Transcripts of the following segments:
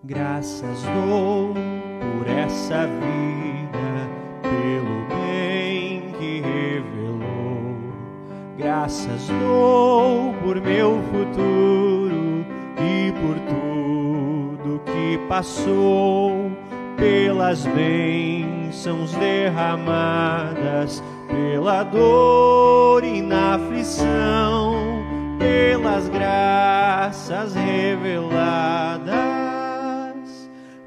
Graças dou por essa vida, pelo bem que revelou. Graças dou por meu futuro e por tudo que passou, pelas bênçãos derramadas, pela dor e na aflição, pelas graças reveladas.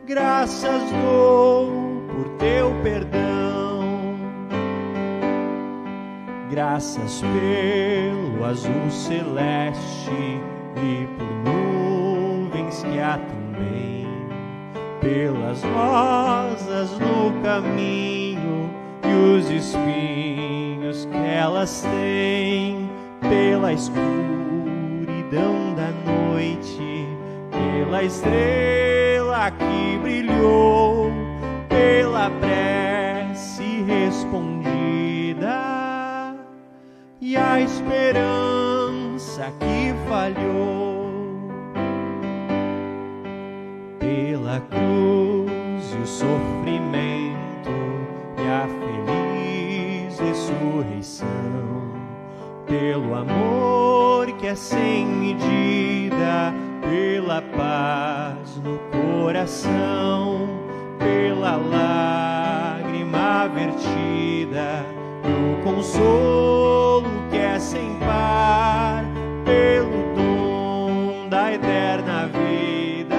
Graças dou por teu perdão, graças pelo azul celeste e por nuvens que há também, pelas rosas no caminho e os espinhos que elas têm, pela escuridão da noite, pela estrela que brilhou, pela prece respondida e a esperança que falhou, pela cruz e o sofrimento e a feliz ressurreição, pelo amor que é sem medida, pela paz no coração, pela lágrima vertida, o consolo que é sem par, pelo dom da eterna vida,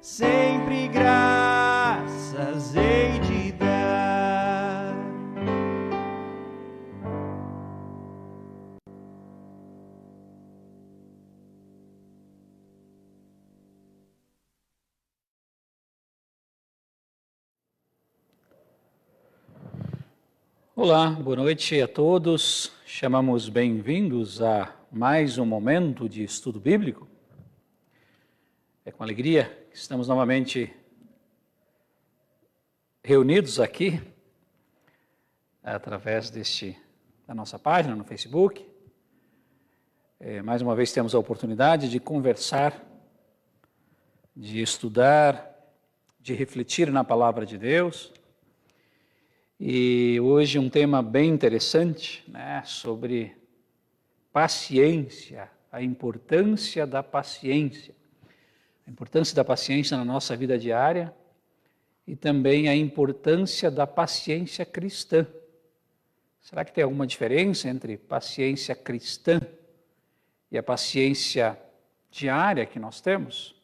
sempre graças hei de dar. Olá, boa noite a todos. Chamamos bem-vindos a mais um momento de estudo bíblico. É com alegria que estamos novamente reunidos aqui através da nossa página no Facebook. Mais uma vez temos a oportunidade de conversar, de estudar, de refletir na palavra de Deus. E hoje um tema bem interessante, né, sobre paciência, a importância da paciência. A importância da paciência na nossa vida diária e também a importância da paciência cristã. Será que tem alguma diferença entre paciência cristã e a paciência diária que nós temos?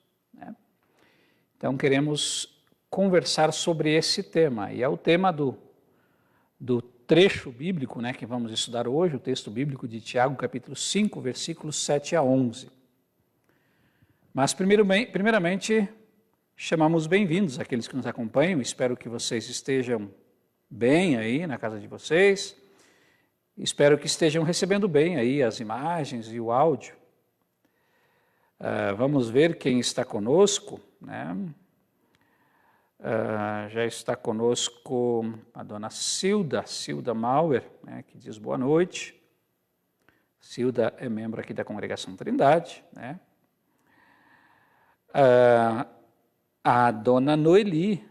Então queremos conversar sobre esse tema, e é o tema do trecho bíblico, né, que vamos estudar hoje, o texto bíblico de Tiago, capítulo 5, versículos 7 a 11. Mas, primeiramente, chamamos bem-vindos aqueles que nos acompanham. Espero que vocês estejam bem aí na casa de vocês. Espero que estejam recebendo bem aí as imagens e o áudio. Vamos ver quem está conosco, né? Já está conosco a dona Cilda Mauer, né, que diz boa noite. Cilda é membro aqui da Congregação Trindade, né? A dona Noeli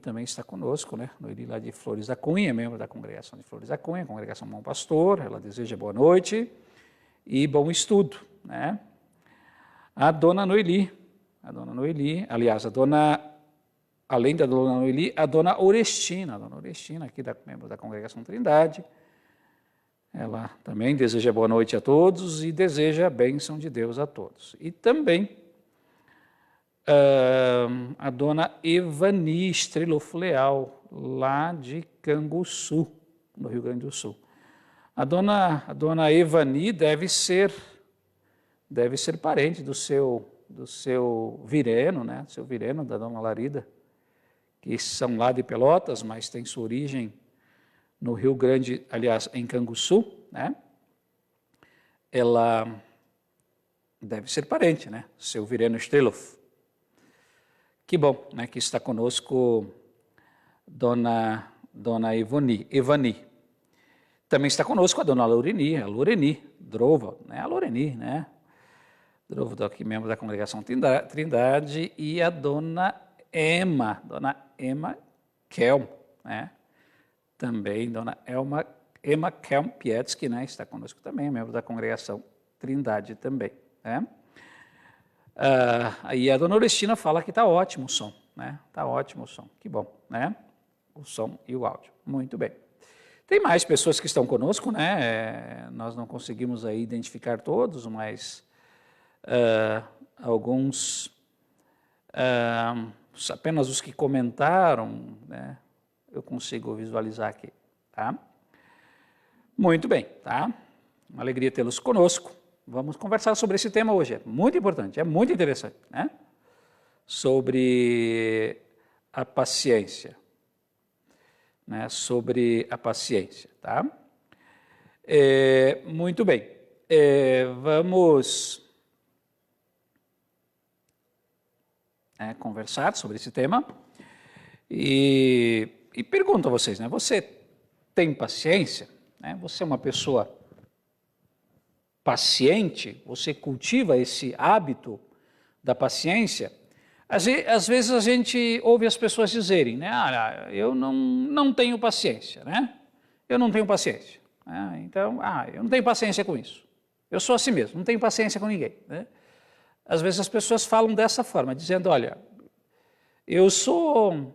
também está conosco, né? Noeli lá de Flores da Cunha, membro da Congregação de Flores da Cunha, Congregação Bom Pastor. Ela deseja boa noite e bom estudo, né? A dona Noeli, aliás, além da dona Noeli, a dona Orestina aqui membro da Congregação Trindade. Ela também deseja boa noite a todos e deseja a bênção de Deus a todos. E também a dona Evani Estrelofo Leal, lá de Canguçu, no Rio Grande do Sul. A dona Evani deve ser parente do seu Vireno, né? Seu Vireno, da dona Larida, que são lá de Pelotas, mas tem sua origem no Rio Grande, aliás, em Canguçu, né? Ela deve ser parente, né? Seu Vireno Estrelofo. Que bom, né, que está conosco dona Evani. Também está conosco a dona Loreni Drova, né? A Loreni, né? Drovodoc, membro da Congregação Trindade, e a dona Emma Kelm, né? Também dona Emma Kelm Pietzky, né? Está conosco também, membro da Congregação Trindade também, né? E a dona Orestina fala que está ótimo o som, né? Está ótimo o som, que bom, né? O som e o áudio, muito bem. Tem mais pessoas que estão conosco, né? Nós não conseguimos aí identificar todos, mas alguns, apenas os que comentaram, né? Eu consigo visualizar aqui, tá? Muito bem, tá? Uma alegria tê-los conosco. Vamos conversar sobre esse tema hoje, é muito importante, é muito interessante, né? Sobre a paciência, né? Sobre a paciência, tá? Muito bem, vamos conversar sobre esse tema e pergunto a vocês, né? Você tem paciência? Né? Você é uma pessoa paciente? Você cultiva esse hábito da paciência? Às vezes a gente ouve as pessoas dizerem, né? Eu não tenho paciência, né? Eu não tenho paciência. Então, eu não tenho paciência com isso. Eu sou assim mesmo, não tenho paciência com ninguém, né? Às vezes as pessoas falam dessa forma, dizendo, olha, eu sou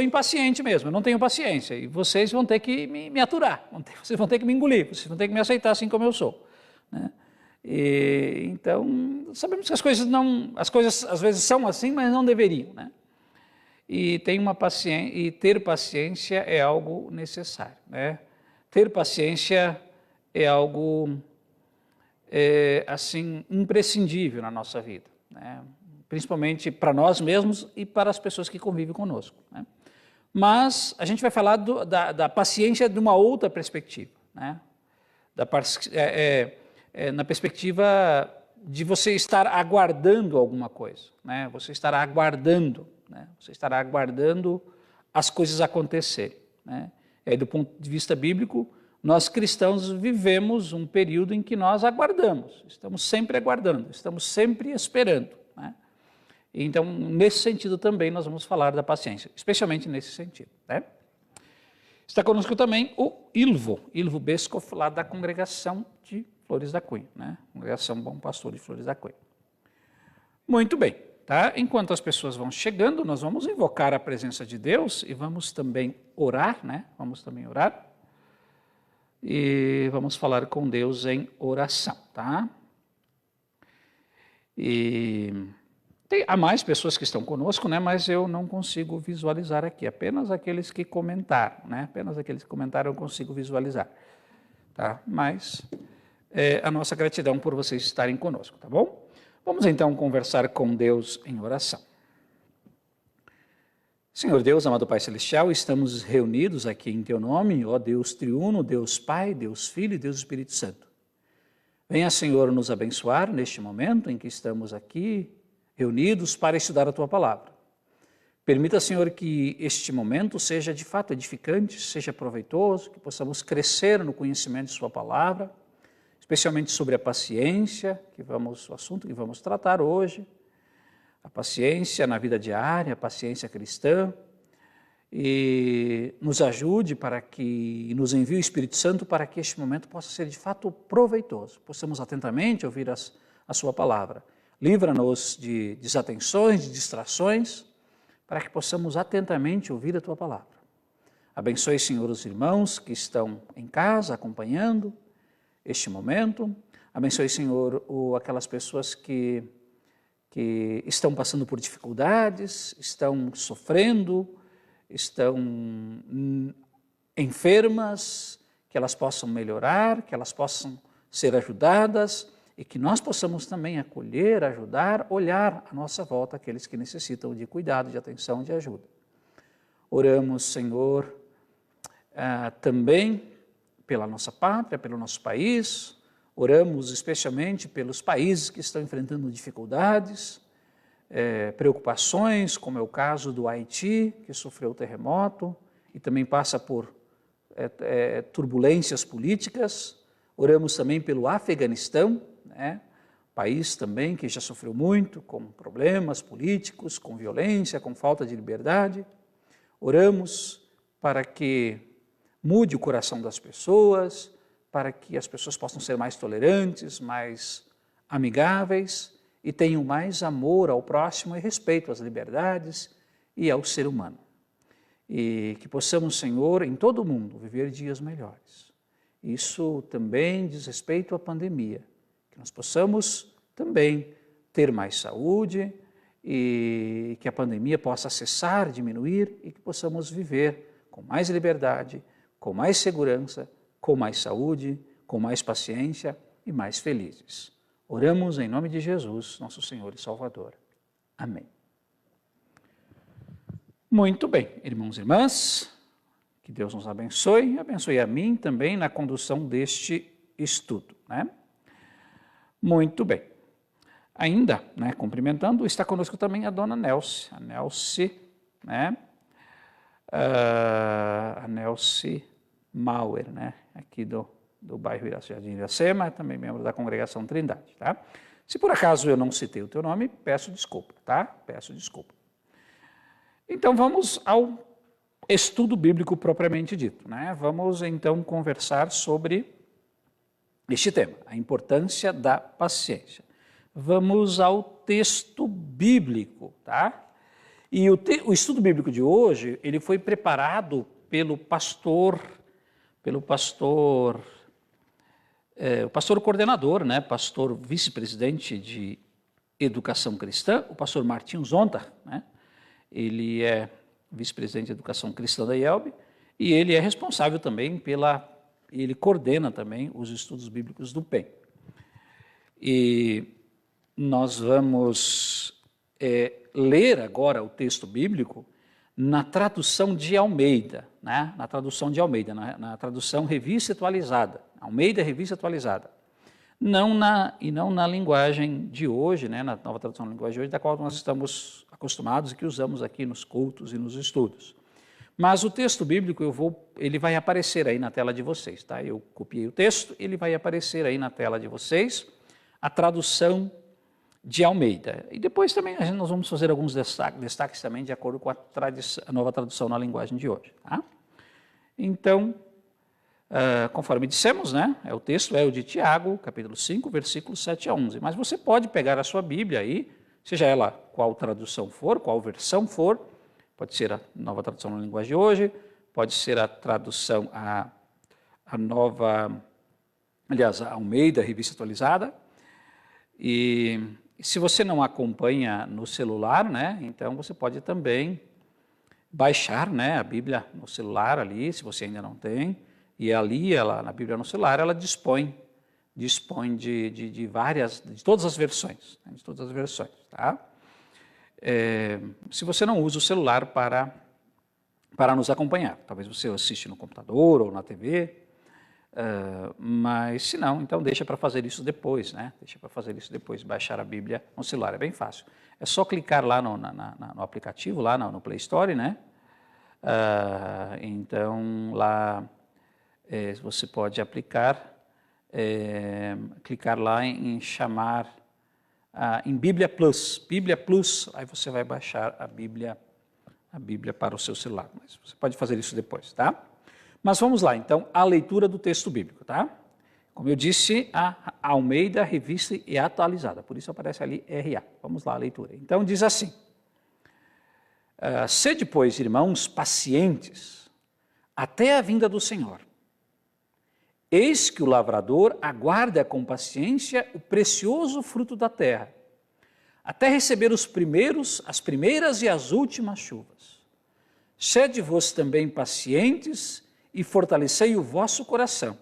impaciente mesmo, eu não tenho paciência, e vocês vão ter que me aturar, vocês vão ter que me engolir, vocês vão ter que me aceitar assim como eu sou, né? Então, sabemos que as coisas às vezes são assim, mas não deveriam, né? E ter paciência é algo necessário, né? Ter paciência é algo assim imprescindível na nossa vida, né? Principalmente para nós mesmos e para as pessoas que convivem conosco, né? Mas a gente vai falar da paciência de uma outra perspectiva, né? Na perspectiva de você estar aguardando alguma coisa, né? Você estará aguardando, né? Você estará aguardando as coisas acontecerem, né? Do ponto de vista bíblico, nós cristãos vivemos um período em que nós aguardamos, estamos sempre aguardando, estamos sempre esperando, né? Então, nesse sentido também nós vamos falar da paciência, especialmente nesse sentido, né? Está conosco também o Ilvo Biscoff, lá da Congregação de Flores da Cunha, né? Congregação Bom Pastor de Flores da Cunha. Muito bem, tá? Enquanto as pessoas vão chegando, nós vamos invocar a presença de Deus e vamos também orar, né? Vamos também orar e vamos falar com Deus em oração, tá? Há mais pessoas que estão conosco, né? Mas eu não consigo visualizar aqui, apenas aqueles que comentaram, né? Apenas aqueles que comentaram eu consigo visualizar, tá? Mas a nossa gratidão por vocês estarem conosco, tá bom? Vamos então conversar com Deus em oração. Senhor Deus, amado Pai Celestial, estamos reunidos aqui em Teu nome, ó Deus triuno, Deus Pai, Deus Filho e Deus Espírito Santo. Venha, Senhor, nos abençoar neste momento em que estamos aqui reunidos para estudar a Tua Palavra. Permita, Senhor, que este momento seja de fato edificante, seja proveitoso, que possamos crescer no conhecimento de Sua Palavra, especialmente sobre a paciência, o assunto que vamos tratar hoje, a paciência na vida diária, a paciência cristã, e nos ajude nos envie o Espírito Santo para que este momento possa ser de fato proveitoso, possamos atentamente ouvir a Sua Palavra. Livra-nos de desatenções, de distrações, para que possamos atentamente ouvir a Tua Palavra. Abençoe, Senhor, os irmãos que estão em casa acompanhando este momento. Abençoe, Senhor, aquelas pessoas que estão passando por dificuldades, estão sofrendo, estão enfermas, que elas possam melhorar, que elas possam ser ajudadas e que nós possamos também acolher, ajudar, olhar à nossa volta aqueles que necessitam de cuidado, de atenção, de ajuda. Oramos, Senhor, também pela nossa pátria, pelo nosso país, oramos especialmente pelos países que estão enfrentando dificuldades, preocupações, como é o caso do Haiti, que sofreu o terremoto e também passa por turbulências políticas. Oramos também pelo Afeganistão, né? país também que já sofreu muito com problemas políticos, com violência, com falta de liberdade. Oramos para que mude o coração das pessoas, para que as pessoas possam ser mais tolerantes, mais amigáveis e tenham mais amor ao próximo e respeito às liberdades e ao ser humano. E que possamos, Senhor, em todo o mundo, viver dias melhores. Isso também diz respeito à pandemia, que nós possamos também ter mais saúde e que a pandemia possa cessar, diminuir e que possamos viver com mais liberdade, com mais segurança, com mais saúde, com mais paciência e mais felizes. Oramos em nome de Jesus, nosso Senhor e Salvador. Amém. Muito bem, irmãos e irmãs, que Deus nos abençoe a mim também na condução deste estudo, né? Muito bem. Ainda, né, cumprimentando, está conosco também a dona Nelce, né? A Nelce Mauer, né? Aqui do bairro Jardim Iracema, também membro da Congregação Trindade, tá? Se por acaso eu não citei o teu nome, peço desculpa, tá? Peço desculpa. Então vamos ao estudo bíblico propriamente dito, né? Vamos então conversar sobre este tema, a importância da paciência. Vamos ao texto bíblico, tá? E o estudo bíblico de hoje, ele foi preparado pelo pastor coordenador, né? Pastor vice-presidente de Educação Cristã, o pastor Martin Zonta, né? Ele é vice-presidente de Educação Cristã da IELB e ele é responsável também ele coordena também os estudos bíblicos do PEN. E nós vamos ler agora o texto bíblico na tradução de Almeida, né? Na tradução Revista Atualizada, Almeida Revista Atualizada. Não na linguagem de hoje, né? Na nova tradução da linguagem de hoje, da qual nós estamos acostumados e que usamos aqui nos cultos e nos estudos. Mas o texto bíblico ele vai aparecer aí na tela de vocês, tá? Eu copiei o texto, ele vai aparecer aí na tela de vocês, a tradução de Almeida. E depois também nós vamos fazer alguns destaques também de acordo com a nova tradução na linguagem de hoje, tá? Então, conforme dissemos, né? O texto é o de Tiago, capítulo 5, versículos 7 a 11. Mas você pode pegar a sua Bíblia aí, seja ela qual tradução for, qual versão for, pode ser a nova tradução na linguagem de hoje, pode ser a tradução, a Almeida, Revista Atualizada. E se você não acompanha no celular, né, então você pode também baixar, né, a Bíblia no celular ali, se você ainda não tem, e ali, na Bíblia no celular, ela dispõe de todas as versões, né, tá? Se você não usa o celular para nos acompanhar, talvez você assiste no computador ou na TV, mas se não, então deixa para fazer isso depois, né? Baixar a Bíblia no celular, é bem fácil. É só clicar lá no aplicativo, lá no Play Store, né? Então lá você pode clicar lá em chamar, em Bíblia Plus, aí você vai baixar a Bíblia para o seu celular, mas você pode fazer isso depois, tá? Mas vamos lá, então, a leitura do texto bíblico, tá? Como eu disse, a Almeida Revista e Atualizada, por isso aparece ali RA. Vamos lá, a leitura. Então, diz assim: sede, pois, irmãos, pacientes, até a vinda do Senhor. Eis que o lavrador aguarda com paciência o precioso fruto da terra, até receber as primeiras e as últimas chuvas. Sede vos também pacientes e fortalecei o vosso coração,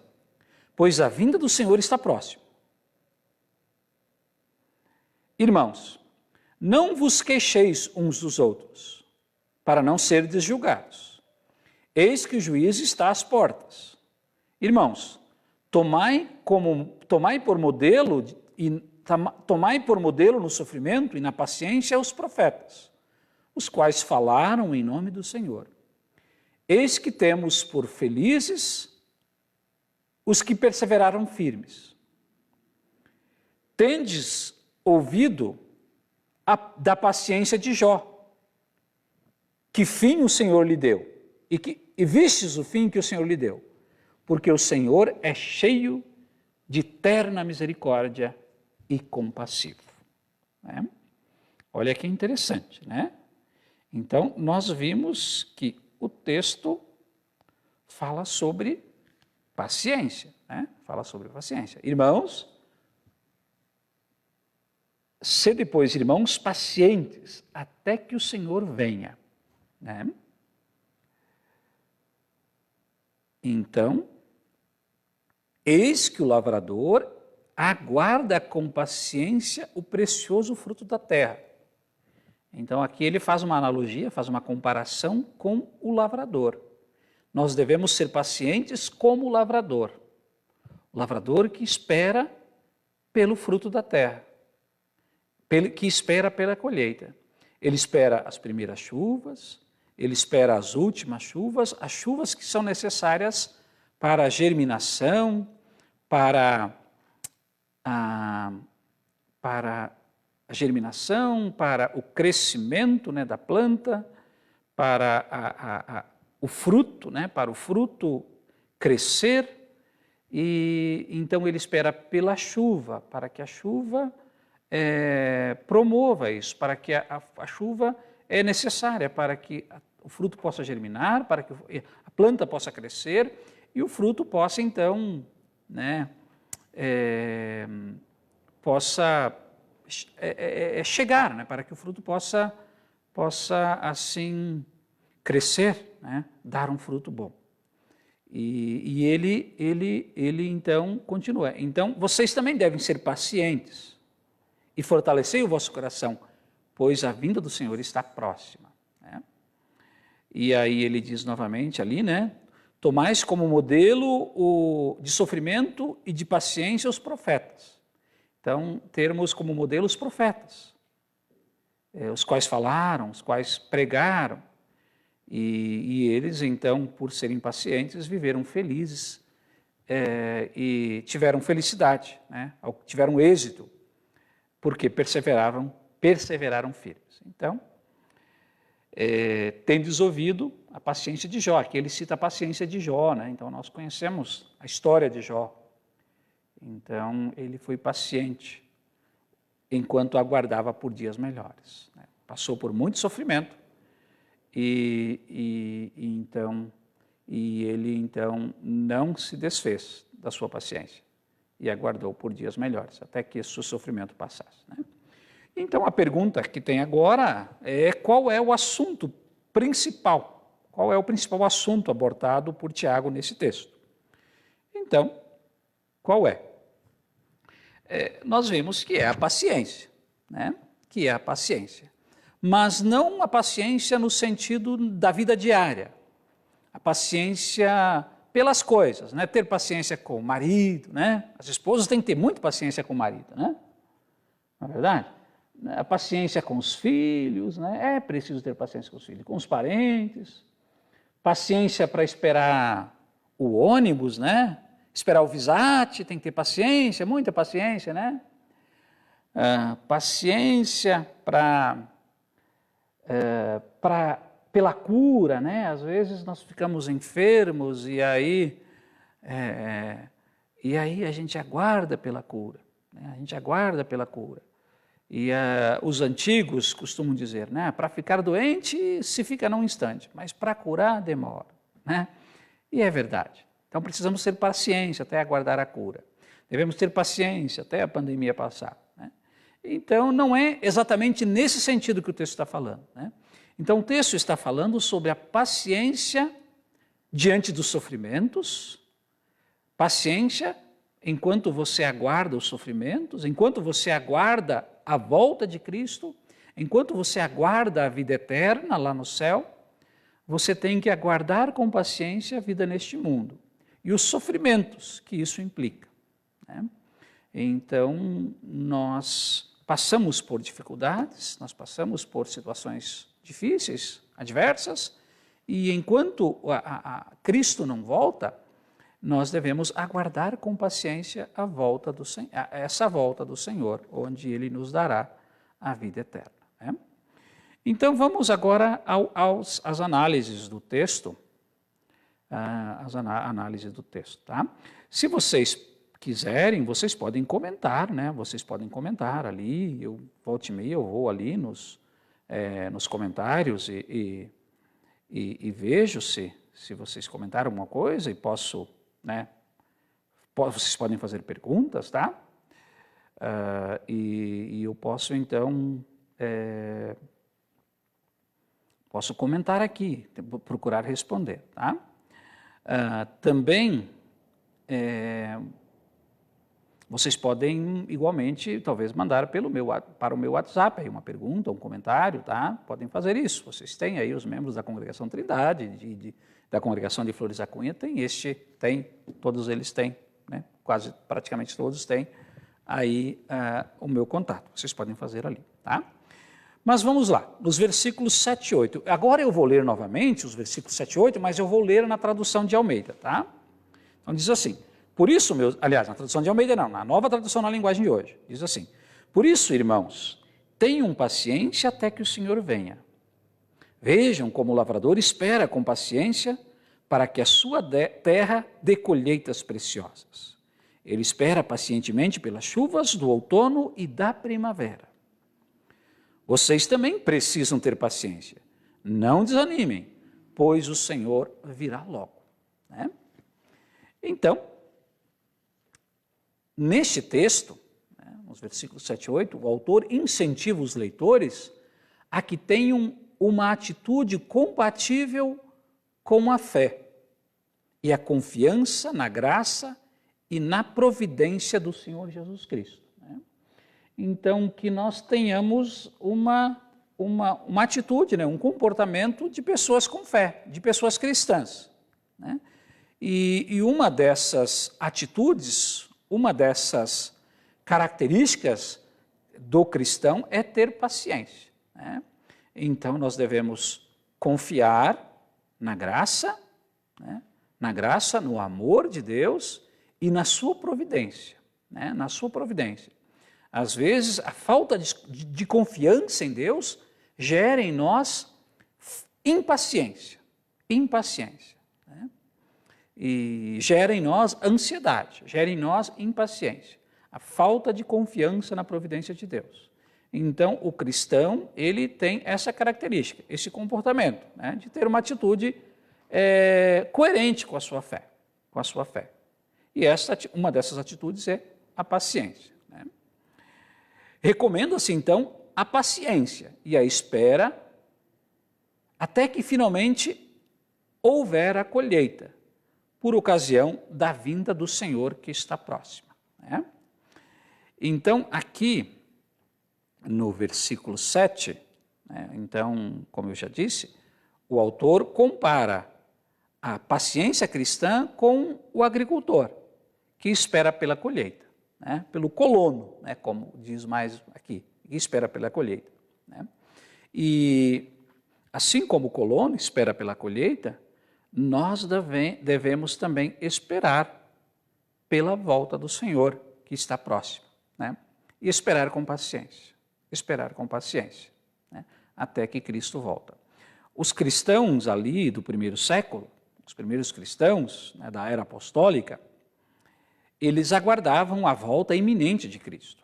pois a vinda do Senhor está próxima. Irmãos, não vos queixeis uns dos outros, para não serdes julgados. Eis que o juiz está às portas. Irmãos, tomai por modelo no sofrimento e na paciência os profetas, os quais falaram em nome do Senhor. Eis que temos por felizes os que perseveraram firmes. tendes ouvido da paciência de Jó, que fim o Senhor lhe deu, e vistes o fim que o Senhor lhe deu, porque o Senhor é cheio de terna misericórdia e compassivo. Né? Olha que interessante, né? Então, nós vimos que o texto fala sobre paciência, né? Fala sobre paciência. Irmãos, sede, pois, irmãos, pacientes, até que o Senhor venha, né? Então, eis que o lavrador aguarda com paciência o precioso fruto da terra. Então, aqui ele faz uma analogia, faz uma comparação com o lavrador. Nós devemos ser pacientes como o lavrador que espera pelo fruto da terra, que espera pela colheita. Ele espera as primeiras chuvas, ele espera as últimas chuvas, as chuvas que são necessárias para a germinação, para a germinação, para o crescimento, né, da planta, para o fruto, né, para o fruto crescer, e então ele espera pela chuva, para que a chuva promova isso, para que a chuva é necessária para que o fruto possa germinar, para que a planta possa crescer e o fruto possa então, né, possa chegar, né, para que o fruto possa assim crescer, né, dar um fruto bom. E ele então continua. Então vocês também devem ser pacientes e fortalecei o vosso coração, pois a vinda do Senhor está próxima. Né? E aí ele diz novamente ali, né? Tomais como modelo de sofrimento e de paciência os profetas. Então, termos como modelo os profetas, os quais falaram, os quais pregaram, e eles, então, por serem pacientes, viveram felizes e tiveram felicidade, né? Tiveram êxito, porque perseveraram firmes. Então, tendes ouvido a paciência de Jó, aqui ele cita a paciência de Jó, né? Então nós conhecemos a história de Jó. Então ele foi paciente enquanto aguardava por dias melhores, né? Passou por muito sofrimento e ele então não se desfez da sua paciência e aguardou por dias melhores, até que esse sofrimento passasse, né? Então, a pergunta que tem agora é qual é o assunto principal, qual é o principal assunto abordado por Tiago nesse texto. Então, qual é? Nós vimos que é a paciência, né? Que é a paciência, mas não a paciência no sentido da vida diária, a paciência pelas coisas, né? Ter paciência com o marido, né? As esposas têm que ter muita paciência com o marido, né? Não é verdade? A paciência com os filhos, né? É preciso ter paciência com os filhos, com os parentes, paciência para esperar o ônibus, né? Esperar o Visate, tem que ter paciência, muita paciência, né? Paciência pela cura, né? Às vezes nós ficamos enfermos e aí a gente aguarda pela cura, né? A gente aguarda pela cura. E os antigos costumam dizer, né? Para ficar doente se fica num instante, mas para curar demora, né? E é verdade. Então precisamos ter paciência até aguardar a cura. Devemos ter paciência até a pandemia passar, né? Então não é exatamente nesse sentido que o texto está falando, né? Então o texto está falando sobre a paciência diante dos sofrimentos, paciência enquanto você aguarda os sofrimentos, enquanto você aguarda a volta de Cristo, enquanto você aguarda a vida eterna lá no céu, você tem que aguardar com paciência a vida neste mundo e os sofrimentos que isso implica, né? Então, nós passamos por dificuldades, nós passamos por situações difíceis, adversas, e enquanto Cristo não volta, nós devemos aguardar com paciência essa volta do Senhor, onde Ele nos dará a vida eterna. Né? Então, vamos agora às análises do texto. Análise do texto, tá? Se vocês quiserem, vocês podem comentar, né? Vocês podem comentar ali, volta e meia eu vou ali nos comentários e vejo se vocês comentaram alguma coisa e posso, né? Vocês podem fazer perguntas, tá? E eu posso, então, posso comentar aqui, procurar responder, tá? Também, vocês podem, igualmente, talvez mandar para o meu WhatsApp aí uma pergunta, um comentário, tá? Podem fazer isso. Vocês têm aí os membros da Congregação Trindade, da Congregação de Flores da Cunha, todos eles têm, né? Praticamente todos têm aí o meu contato. Vocês podem fazer ali, tá? Mas vamos lá, nos versículos 7 e 8. Agora eu vou ler novamente os versículos 7 e 8, mas eu vou ler na tradução de Almeida, tá? Então diz assim, por isso, aliás, na tradução de Almeida não, na nova tradução na linguagem de hoje, diz assim, por isso, irmãos, tenham paciência até que o Senhor venha. Vejam como o lavrador espera com paciência para que a sua terra dê colheitas preciosas. Ele espera pacientemente pelas chuvas do outono e da primavera. Vocês também precisam ter paciência. Não desanimem, pois o Senhor virá logo. Né? Então, neste texto, né, nos versículos 7 e 8, o autor incentiva os leitores a que tenham uma atitude compatível com a fé e a confiança na graça e na providência do Senhor Jesus Cristo. Então, que nós tenhamos uma atitude, né, um comportamento de pessoas com fé, de pessoas cristãs. Né? E uma dessas atitudes, uma dessas características do cristão é ter paciência. Né? Então, nós devemos confiar na graça, né? Na graça, no amor de Deus e na sua providência. Né? Na sua providência. Às vezes, a falta de confiança em Deus gera em nós impaciência, né? E gera em nós ansiedade, gera em nós impaciência, a falta de confiança na providência de Deus. Então, o cristão, ele tem essa característica, esse comportamento, né? De ter uma atitude coerente com a sua fé, E uma dessas atitudes é a paciência. Recomenda-se, então, a paciência e a espera até que finalmente houver a colheita, por ocasião da vinda do Senhor que está próxima. Né? Então, aqui no versículo 7, né, então, como eu já disse, o autor compara a paciência cristã com o agricultor, que espera pela colheita. Né, pelo colono, né, como diz mais aqui, que espera pela colheita. Né? E assim como o colono espera pela colheita, nós devemos também esperar pela volta do Senhor, que está próximo. Né? E esperar com paciência, né? Até que Cristo volta. Os cristãos ali do primeiro século, os primeiros cristãos, né, da era apostólica, eles aguardavam a volta iminente de Cristo.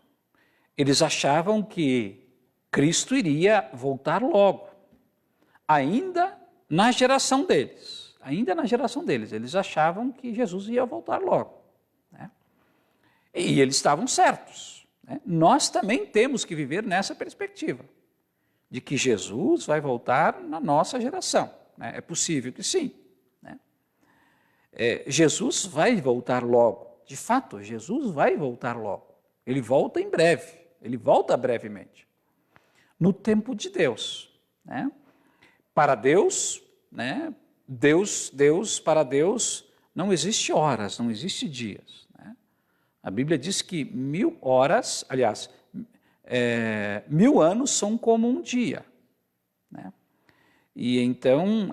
Eles achavam que Cristo iria voltar logo, ainda na geração deles. Eles achavam que Jesus ia voltar logo. Né? E eles estavam certos. Né? Nós também temos que viver nessa perspectiva, de que Jesus vai voltar na nossa geração. Né? É possível que sim. Né? Jesus vai voltar logo. De fato, Jesus vai voltar logo. Ele volta em breve, ele volta brevemente. No tempo de Deus. Né? Para Deus, né? Para Deus não existe horas, não existe dias. Né? A Bíblia diz que 1000 horas, aliás, 1000 anos são como um dia. Né? E então,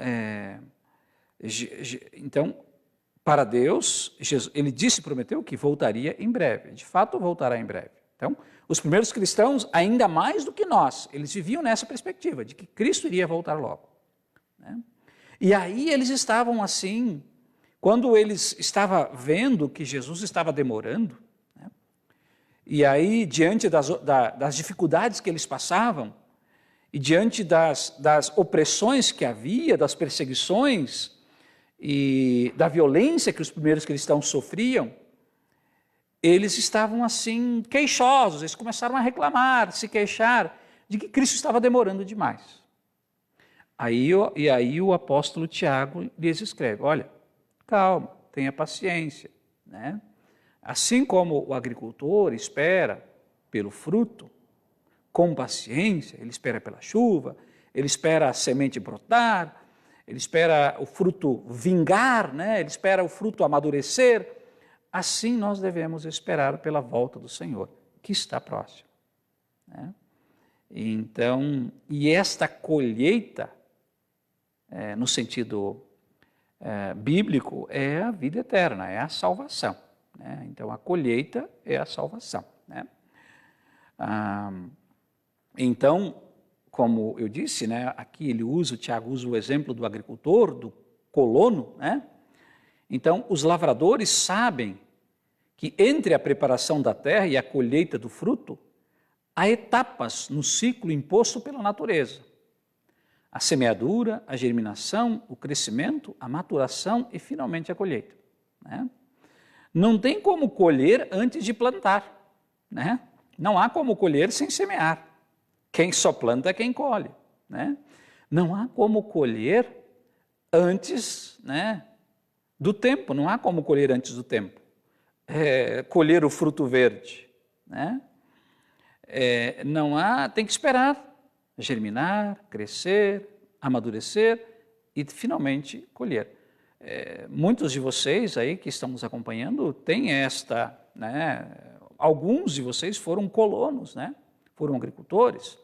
para Deus, ele disse, prometeu que voltaria em breve. De fato, voltará em breve. Então, os primeiros cristãos, ainda mais do que nós, eles viviam nessa perspectiva de que Cristo iria voltar logo. Né? E aí eles estavam assim, quando eles estavam vendo que Jesus estava demorando, né? E aí, diante das dificuldades que eles passavam, e diante das opressões que havia, das perseguições e da violência que os primeiros cristãos sofriam, eles estavam assim queixosos, eles começaram a reclamar, se queixar de que Cristo estava demorando demais. Aí o apóstolo Tiago lhes escreve, olha, calma, tenha paciência, né? Assim como o agricultor espera pelo fruto, com paciência, ele espera pela chuva, ele espera a semente brotar, ele espera o fruto vingar, né? Ele espera o fruto amadurecer. Assim nós devemos esperar pela volta do Senhor, que está próximo. Né? Então, e esta colheita, no sentido bíblico, é a vida eterna, é a salvação. Né? Então, a colheita é a salvação. Né? Então, como eu disse, né, aqui o Tiago usa o exemplo do agricultor, do colono, né? Então, os lavradores sabem que entre a preparação da terra e a colheita do fruto, há etapas no ciclo imposto pela natureza. A semeadura, a germinação, o crescimento, a maturação e, finalmente, a colheita. Né? Não tem como colher antes de plantar. Né? Não há como colher sem semear. Quem só planta é quem colhe. Né? Não há como colher antes, né, do tempo, não há como colher antes do tempo. Colher o fruto verde. Né? Não há, tem que esperar germinar, crescer, amadurecer e finalmente colher. Muitos de vocês aí que estão nos acompanhando têm esta, né, alguns de vocês foram colonos, né, foram agricultores,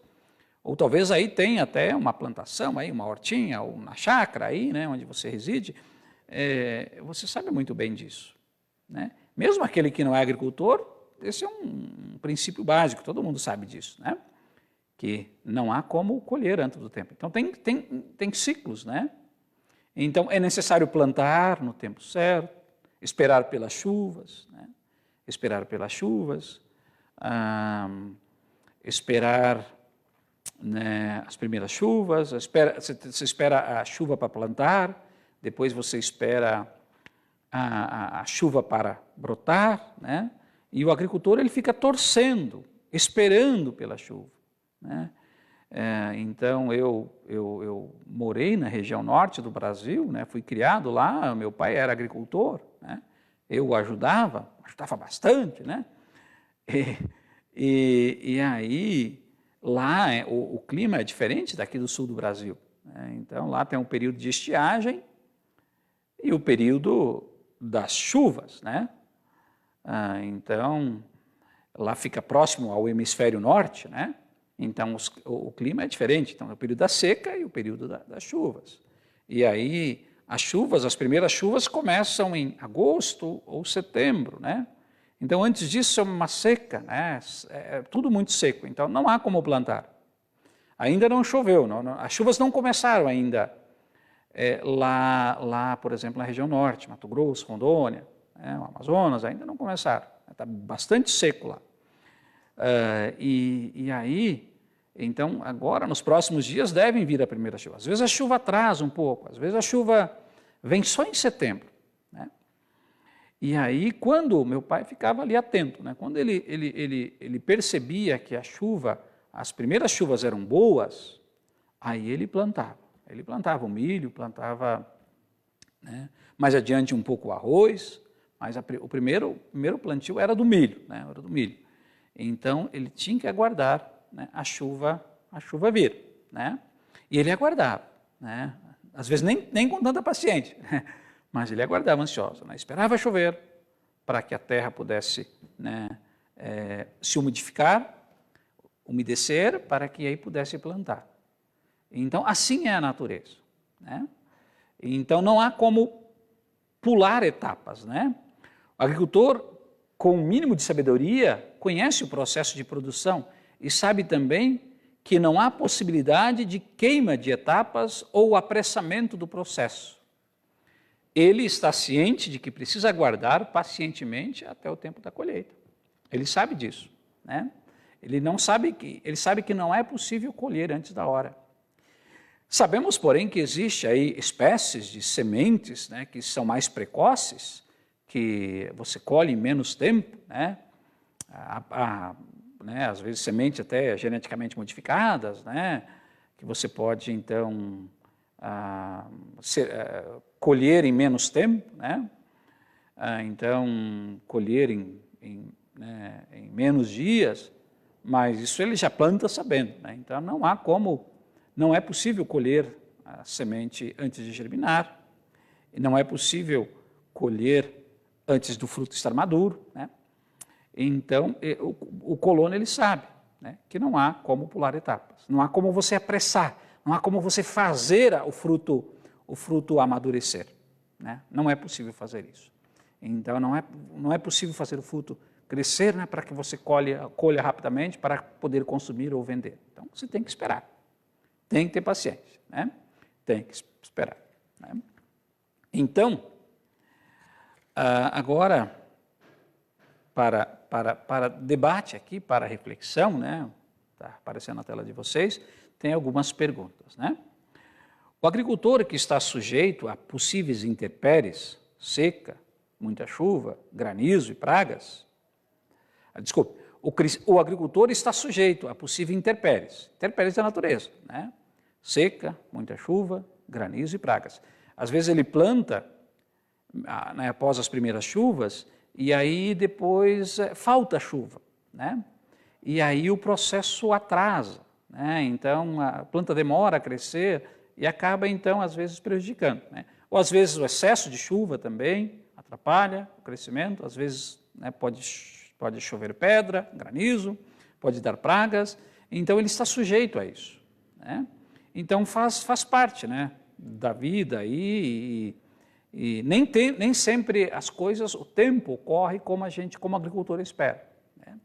ou talvez aí tenha até uma plantação, aí, uma hortinha, ou na chácara aí, né, onde você reside, você sabe muito bem disso. Né? Mesmo aquele que não é agricultor, esse é um princípio básico, todo mundo sabe disso, né? Que não há como colher antes do tempo. Então, tem ciclos, né? Então, é necessário plantar no tempo certo, esperar pelas chuvas, né? Esperar pelas chuvas, esperar, né, as primeiras chuvas, você espera a chuva para plantar, depois você espera a chuva para brotar, né? E o agricultor ele fica torcendo, esperando pela chuva. Né? Então, eu morei na região norte do Brasil, né? Fui criado lá, meu pai era agricultor, né? Eu ajudava bastante, né? E aí, lá o clima é diferente daqui do sul do Brasil. Né? Então, lá tem um período de estiagem e o período das chuvas, né? Então, lá fica próximo ao hemisfério norte, né? Então, o clima é diferente. Então, é o período da seca e o período das chuvas. E aí, as primeiras chuvas começam em agosto ou setembro, né? Então, antes disso, é uma seca, né? É tudo muito seco. Então, não há como plantar. Ainda não choveu, as chuvas não começaram ainda lá, por exemplo, na região norte, Mato Grosso, Rondônia, o Amazonas, ainda não começaram. Está bastante seco lá. E aí, então, agora, nos próximos dias, devem vir a primeira chuva. Às vezes a chuva atrasa um pouco, às vezes a chuva vem só em setembro. Né? E aí, quando meu pai ficava ali atento, né? Quando ele percebia que as primeiras chuvas eram boas, aí ele plantava. Ele plantava o milho, plantava, né, mais adiante um pouco o arroz, mas o primeiro plantio era do milho, né, era do milho. Então, ele tinha que aguardar, né, a chuva vir. Né? E ele aguardava. Né? Às vezes nem com tanta paciência, né? Mas ele aguardava ansioso. Né? Esperava chover para que a terra pudesse, né, se umidificar, umedecer, para que aí pudesse plantar. Então, assim é a natureza. Né? Então, não há como pular etapas, né? O agricultor, com o mínimo de sabedoria, conhece o processo de produção e sabe também que não há possibilidade de queima de etapas ou apressamento do processo. Ele está ciente de que precisa aguardar pacientemente até o tempo da colheita. Ele sabe disso, né? Ele sabe que não é possível colher antes da hora. Sabemos, porém, que existe aí espécies de sementes, né, que são mais precoces, que você colhe em menos tempo, né? Às vezes sementes até geneticamente modificadas, né? Que você pode, então, colher em menos tempo, né? Então, colher em menos dias, mas isso ele já planta sabendo, né? Então não é possível colher a semente antes de germinar, e não é possível colher antes do fruto estar maduro, né? Então, o colono ele sabe, né, que não há como pular etapas, não há como você apressar, não há como você fazer o fruto amadurecer, né? Não é possível fazer isso. Então, não é possível fazer o fruto crescer, né, para que você colha rapidamente para poder consumir ou vender. Então, você tem que esperar, tem que ter paciência, né? Tem que esperar, né? Então, agora, para debate aqui, para reflexão, né? Está aparecendo na tela de vocês, tem algumas perguntas, né? O agricultor que está sujeito a possíveis intempéries, seca, muita chuva, granizo e pragas, desculpe, o agricultor está sujeito a possíveis intempéries da natureza, né? Seca, muita chuva, granizo e pragas. Às vezes ele planta, né, após as primeiras chuvas, e aí depois falta chuva, né? E aí o processo atrasa, né? Então a planta demora a crescer e acaba então às vezes prejudicando, né? Ou às vezes o excesso de chuva também atrapalha o crescimento, às vezes, né, pode chover pedra, granizo, pode dar pragas, então ele está sujeito a isso, né? Então faz parte, né, da vida aí, e nem sempre as coisas, o tempo corre como como agricultor espera, né?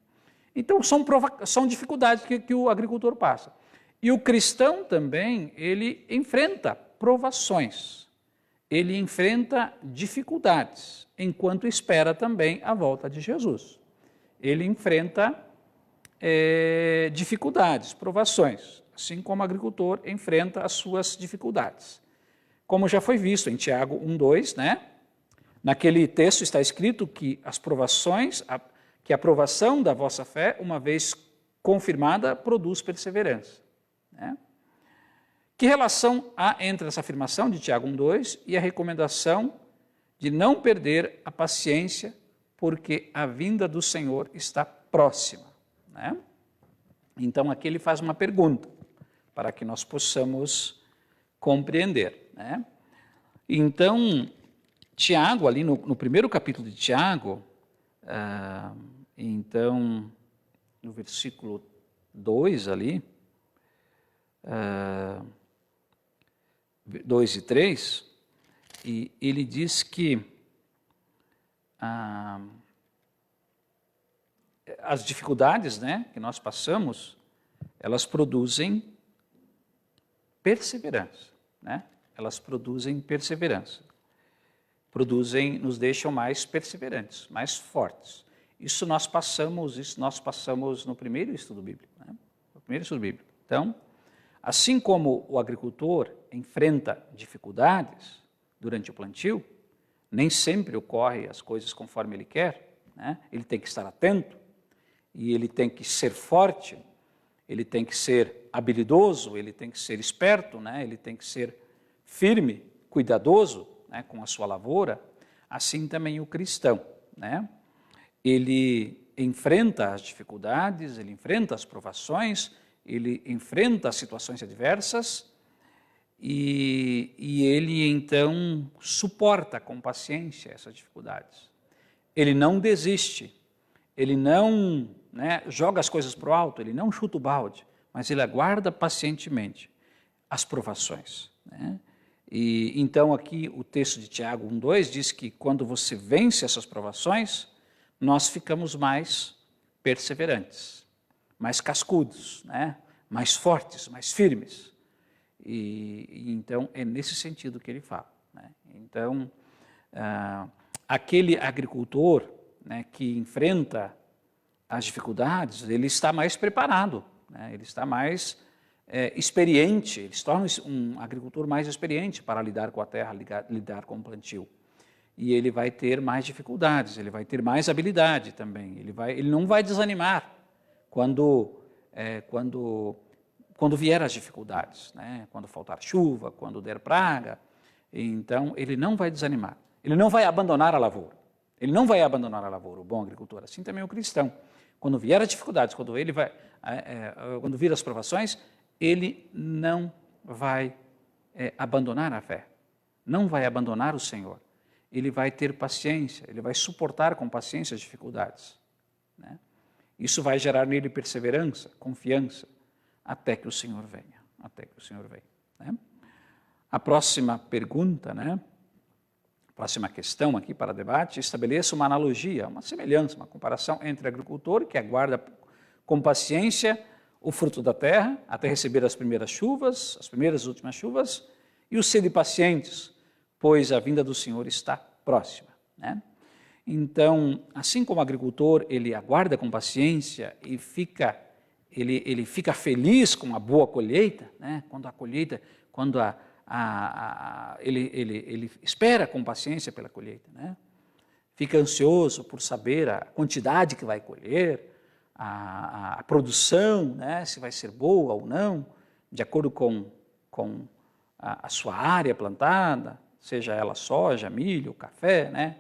Então são dificuldades que o agricultor passa. E o cristão também, ele enfrenta provações, ele enfrenta dificuldades, enquanto espera também a volta de Jesus. Ele enfrenta dificuldades, provações, assim como o agricultor enfrenta as suas dificuldades. Como já foi visto em Tiago 1:2, né? Naquele texto está escrito que as provações, que a provação da vossa fé, uma vez confirmada, produz perseverança, né? Que relação há entre essa afirmação de Tiago 1:2 e a recomendação de não perder a paciência, porque a vinda do Senhor está próxima, né? Então aqui ele faz uma pergunta para que nós possamos compreender, né? Então, Tiago, ali no primeiro capítulo de Tiago, então, no versículo 2 ali, 2 e 3, e ele diz que as dificuldades, né, que nós passamos, elas produzem perseverança, né? Elas produzem perseverança, nos deixam mais perseverantes, mais fortes. Isso nós passamos no primeiro estudo bíblico, né? No primeiro estudo bíblico. Então, assim como o agricultor enfrenta dificuldades durante o plantio, nem sempre ocorrem as coisas conforme ele quer, né? Ele tem que estar atento, e ele tem que ser forte, ele tem que ser habilidoso, ele tem que ser esperto, né? Ele tem que ser firme, cuidadoso, né, com a sua lavoura. Assim também o cristão, né? Ele enfrenta as dificuldades, ele enfrenta as provações, ele enfrenta as situações adversas e ele então suporta com paciência essas dificuldades. Ele não desiste, ele não, né, joga as coisas para o alto, ele não chuta o balde, mas ele aguarda pacientemente as provações, né? E então aqui o texto de Tiago 1:2 diz que quando você vence essas provações, nós ficamos mais perseverantes, mais cascudos, né? Mais fortes, mais firmes. E então é nesse sentido que ele fala, né? Então, aquele agricultor, né, que enfrenta as dificuldades, ele está mais preparado, né? Ele está mais experiente, ele se torna um agricultor mais experiente para lidar com a terra, lidar com o plantio. E ele vai ter mais dificuldades, ele vai ter mais habilidade também, ele não vai desanimar quando vier as dificuldades, né? Quando faltar chuva, quando der praga. Então, ele não vai desanimar, ele não vai abandonar a lavoura, o bom agricultor. Assim também o cristão. Quando vier as dificuldades, quando vir as provações, ele não vai abandonar a fé, não vai abandonar o Senhor. Ele vai ter paciência, ele vai suportar com paciência as dificuldades, né? Isso vai gerar nele perseverança, confiança, até que o Senhor venha, né? A próxima pergunta, né? Próxima questão aqui para debate: estabeleça uma analogia, uma semelhança, uma comparação entre o agricultor que aguarda com paciência o fruto da terra até receber as primeiras chuvas, as primeiras e últimas chuvas, e os sede pacientes, pois a vinda do Senhor está próxima, né? Então, assim como o agricultor, ele aguarda com paciência e ele fica feliz com a boa colheita, né? Ele espera com paciência pela colheita, né? Fica ansioso por saber a quantidade que vai colher, a produção, né? Se vai ser boa ou não, de acordo com a sua área plantada, seja ela soja, milho, café, né?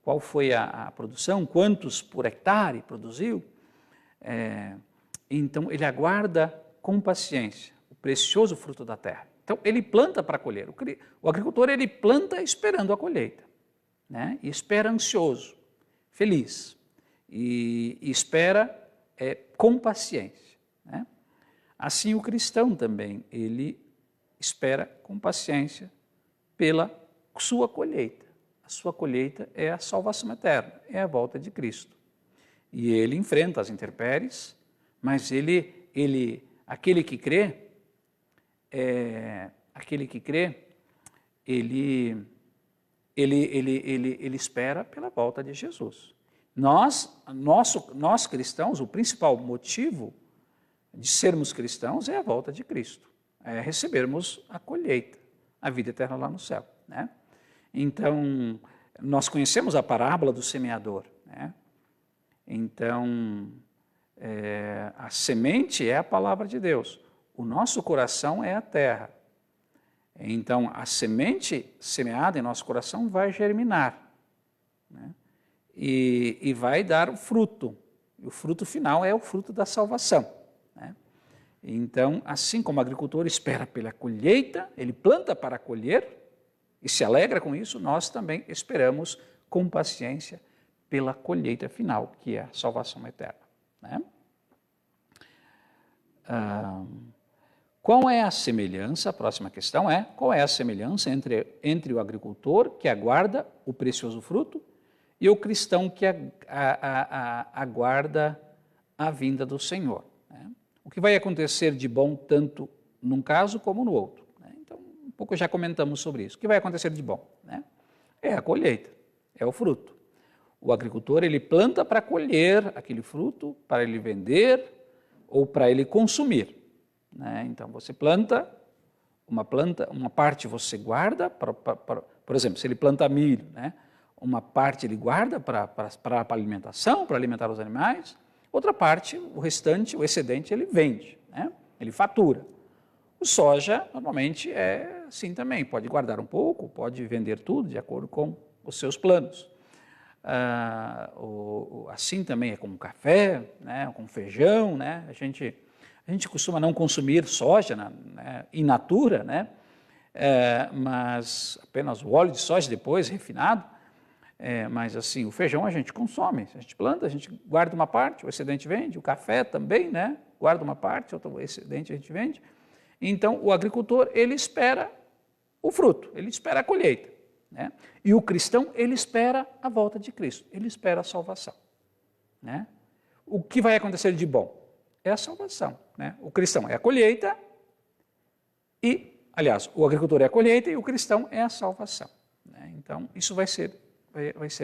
Qual foi a produção, quantos por hectare produziu. Então, ele aguarda com paciência o precioso fruto da terra. Então, ele planta para colher. O agricultor, ele planta esperando a colheita, né? E espera ansioso, feliz, e espera com paciência, né? Assim, o cristão também, ele espera com paciência pela sua colheita. A sua colheita é a salvação eterna, é a volta de Cristo. E ele enfrenta as intempéries, mas aquele que crê, ele espera pela volta de Jesus. Nós cristãos, o principal motivo de sermos cristãos é a volta de Cristo, é recebermos a colheita, a vida eterna lá no céu, né? Então, nós conhecemos a parábola do semeador, né? Então, a semente é a palavra de Deus, o nosso coração é a terra. Então, a semente semeada em nosso coração vai germinar, né? E vai dar o fruto. E o fruto final é o fruto da salvação, né? Então, assim como o agricultor espera pela colheita, ele planta para colher e se alegra com isso, nós também esperamos com paciência pela colheita final, que é a salvação eterna, né? Qual é a semelhança? A próxima questão é: qual é a semelhança entre o agricultor que aguarda o precioso fruto e o cristão que aguarda a vinda do Senhor, né? O que vai acontecer de bom tanto num caso como no outro, né? Então, um pouco já comentamos sobre isso. O que vai acontecer de bom, né? É a colheita, é o fruto. O agricultor, ele planta para colher aquele fruto, para ele vender ou para ele consumir, né? Então, você planta, uma parte você guarda, por exemplo, se ele planta milho, né? Uma parte ele guarda para alimentação, para alimentar os animais, outra parte, o restante, o excedente, ele vende, né? Ele fatura. O soja, normalmente, é assim também, pode guardar um pouco, pode vender tudo, de acordo com os seus planos. Assim também é com o café, né? Com feijão, né? A gente costuma não consumir soja, né, in natura, né? Mas apenas o óleo de soja depois, refinado. Mas assim, o feijão a gente consome, a gente planta, a gente guarda uma parte, o excedente vende, o café também, né? Guarda uma parte, o excedente a gente vende. Então, o agricultor, ele espera o fruto, ele espera a colheita. Né? E o cristão, ele espera a volta de Cristo, ele espera a salvação. Né? O que vai acontecer de bom? É a salvação. Né? O cristão é a colheita e, aliás, o agricultor é a colheita e o cristão é a salvação. Né? Então, isso vai ser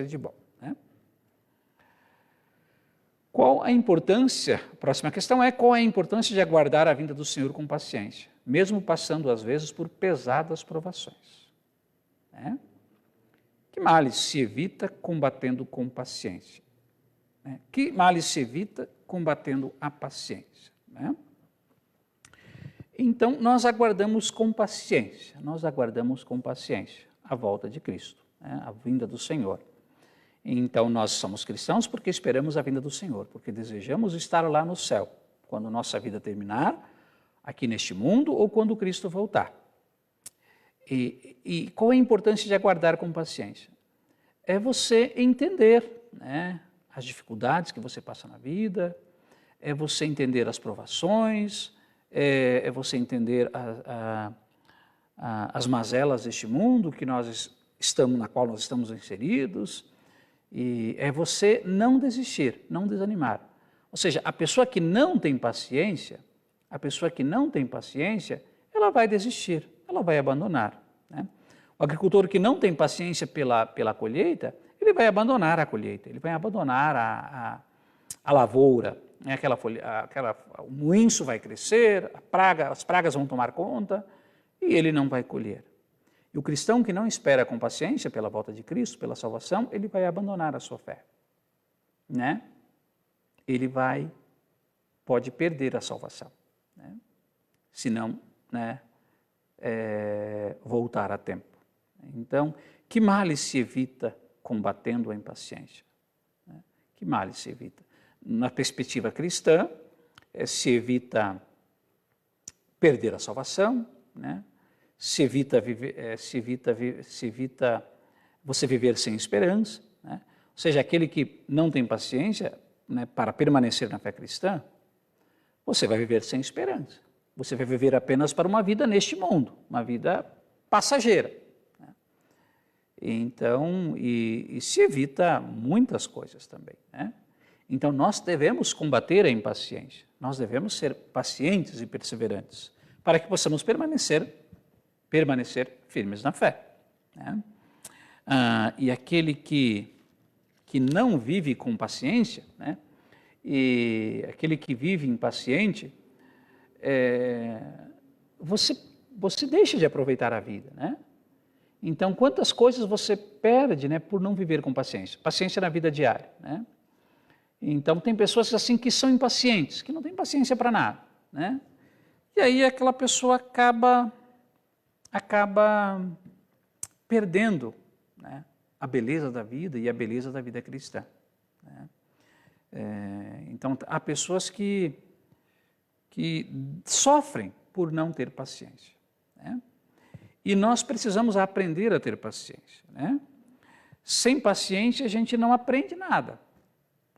de bom. Né? Qual a importância, a próxima questão é qual a importância de aguardar a vinda do Senhor com paciência, mesmo passando às vezes por pesadas provações. Né? Que males se evita combatendo com paciência? Né? Que males se evita combatendo a paciência? Né? Então, nós aguardamos com paciência a volta de Cristo, né? A vinda do Senhor. Então, nós somos cristãos porque esperamos a vinda do Senhor, porque desejamos estar lá no céu, quando nossa vida terminar, aqui neste mundo, ou quando Cristo voltar. E qual é a importância de aguardar com paciência? É você entender, né, as dificuldades que você passa na vida, é você entender as provações, é você entender as mazelas deste mundo na qual nós estamos inseridos, e é você não desistir, não desanimar. Ou seja, a pessoa que não tem paciência, ela vai desistir, ela vai abandonar. Né? O agricultor que não tem paciência pela colheita, ele vai abandonar a colheita, ele vai abandonar a lavoura, né? O moinço vai crescer, as pragas vão tomar conta e ele não vai colher. E o cristão que não espera com paciência pela volta de Cristo, pela salvação, ele vai abandonar a sua fé. Né? Ele pode perder a salvação, né? Se não, né, voltar a tempo. Então, que males se evita combatendo a impaciência? Né? Que males se evita? Na perspectiva cristã, se evita perder a salvação, né? Se evita você viver sem esperança, né? Ou seja, aquele que não tem paciência, né, para permanecer na fé cristã, você vai viver sem esperança. Você vai viver apenas para uma vida neste mundo, uma vida passageira. Né? Então, e se evita muitas coisas também. Né? Então, nós devemos combater a impaciência, nós devemos ser pacientes e perseverantes, para que possamos permanecer firmes na fé. Né? E aquele que não vive com paciência, né? E aquele que vive impaciente, você deixa de aproveitar a vida. Né? Então, quantas coisas você perde, né, por não viver com paciência? Paciência na vida diária. Né? Então, tem pessoas assim que são impacientes, que não têm paciência para nada. Né? E aí aquela pessoa acaba perdendo, né, a beleza da vida e a beleza da vida cristã. Né? Então, há pessoas que sofrem por não ter paciência. Né? E nós precisamos aprender a ter paciência. Né? Sem paciência, a gente não aprende nada.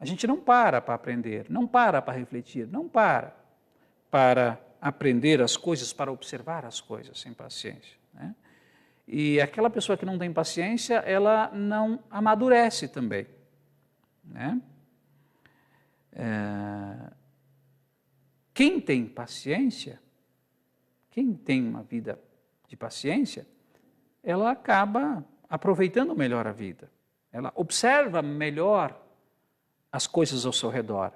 A gente não para aprender, não para refletir, não para aprender as coisas, para observar as coisas sem paciência. Né? E aquela pessoa que não tem paciência, ela não amadurece também. Né? Quem tem paciência, quem tem uma vida de paciência, ela acaba aproveitando melhor a vida. Ela observa melhor as coisas ao seu redor.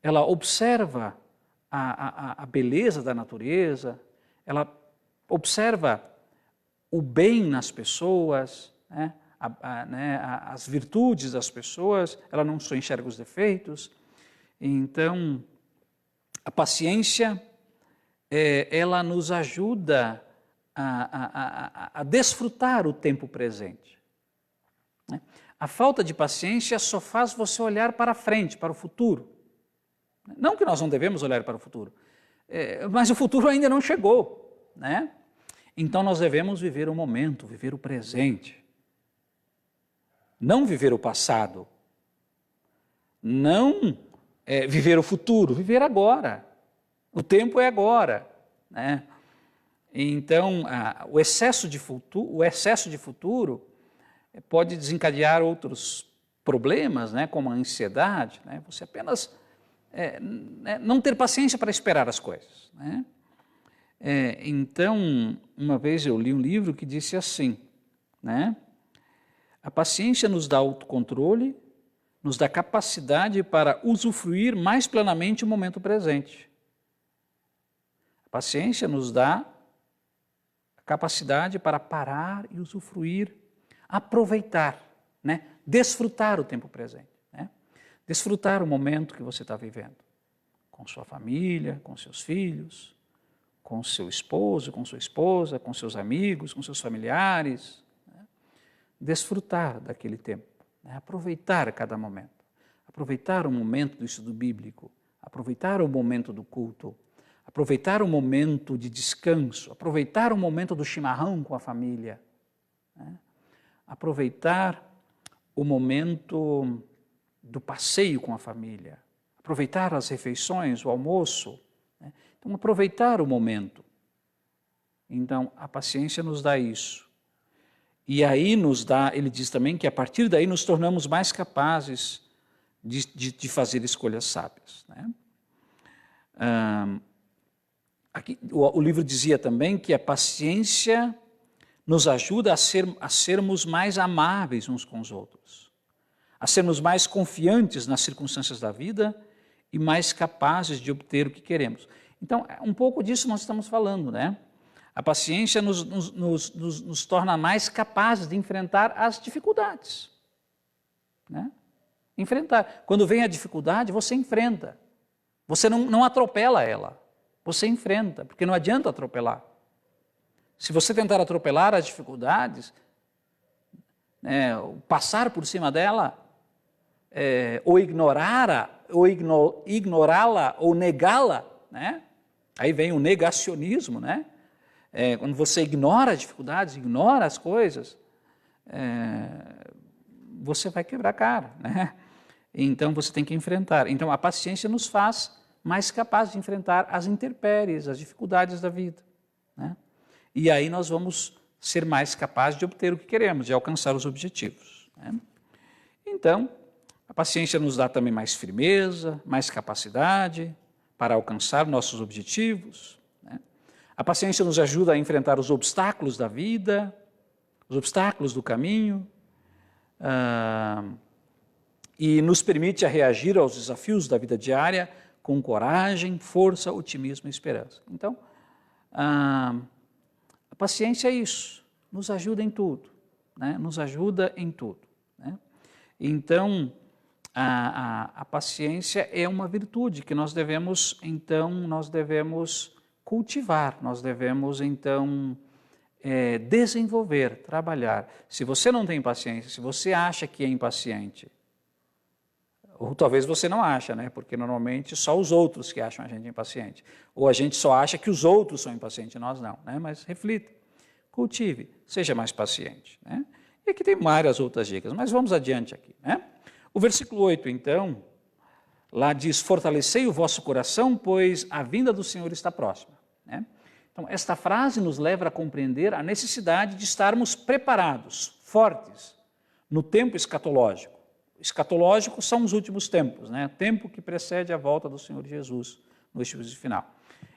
Ela observa a beleza da natureza, ela observa o bem nas pessoas, né? As virtudes das pessoas, ela não só enxerga os defeitos. Então, a paciência, ela nos ajuda a desfrutar o tempo presente. Né? A falta de paciência só faz você olhar para frente, para o futuro. Não que nós não devemos olhar para o futuro, mas o futuro ainda não chegou. Né? Então, nós devemos viver o momento, viver o presente. Não viver o passado. Não viver o futuro, viver agora. O tempo é agora. Né? Então, o excesso de futuro pode desencadear outros problemas, né, como a ansiedade, né, você apenas não ter paciência para esperar as coisas, né? Então, uma vez eu li um livro que disse assim, né, a paciência nos dá autocontrole, nos dá capacidade para usufruir mais plenamente o momento presente. A paciência nos dá a capacidade para parar e usufruir, aproveitar, né? Desfrutar o tempo presente, né? Desfrutar o momento que você está vivendo, com sua família, com seus filhos, com seu esposo, com sua esposa, com seus amigos, com seus familiares, né? Desfrutar daquele tempo, né? Aproveitar cada momento, aproveitar o momento do estudo bíblico, aproveitar o momento do culto, aproveitar o momento de descanso, aproveitar o momento do chimarrão com a família, né? Aproveitar o momento do passeio com a família, aproveitar as refeições, o almoço, né? Então, aproveitar o momento. Então, a paciência nos dá isso. E aí nos dá, ele diz também que a partir daí nos tornamos mais capazes de fazer escolhas sábias, né? Aqui, o livro dizia também que a paciência nos ajuda a sermos mais amáveis uns com os outros, a sermos mais confiantes nas circunstâncias da vida e mais capazes de obter o que queremos. Então, um pouco disso nós estamos falando, né? A paciência nos torna mais capazes de enfrentar as dificuldades, né? Enfrentar. Quando vem a dificuldade, você enfrenta. Você não atropela ela, você enfrenta, porque não adianta atropelar. Se você tentar atropelar as dificuldades, passar por cima dela, ou ignorá-la, ou negá-la, né? Aí vem o negacionismo, né? Quando você ignora as dificuldades, ignora as coisas, você vai quebrar a cara, né? Então você tem que enfrentar. Então a paciência nos faz mais capazes de enfrentar as intempéries, as dificuldades da vida, né? E aí nós vamos ser mais capazes de obter o que queremos, de alcançar os objetivos, né? Então, a paciência nos dá também mais firmeza, mais capacidade para alcançar nossos objetivos, né? A paciência nos ajuda a enfrentar os obstáculos da vida, os obstáculos do caminho, e nos permite a reagir aos desafios da vida diária com coragem, força, otimismo e esperança. Então, a paciência é isso, nos ajuda em tudo, né? Nos ajuda em tudo, né? Então, a paciência é uma virtude que nós devemos cultivar, nós devemos, então, desenvolver, trabalhar. Se você não tem paciência, se você acha que é impaciente, ou talvez você não acha, né? Porque normalmente só os outros que acham a gente impaciente. Ou a gente só acha que os outros são impacientes, nós não, né? Mas reflita, cultive, seja mais paciente, né? E aqui tem várias outras dicas, mas vamos adiante aqui, né? O versículo 8, então, lá diz, fortalecei o vosso coração, pois a vinda do Senhor está próxima, né? Então, esta frase nos leva a compreender a necessidade de estarmos preparados, fortes, no tempo escatológico. Escatológico são os últimos tempos, né? O tempo que precede a volta do Senhor Jesus no juízo final.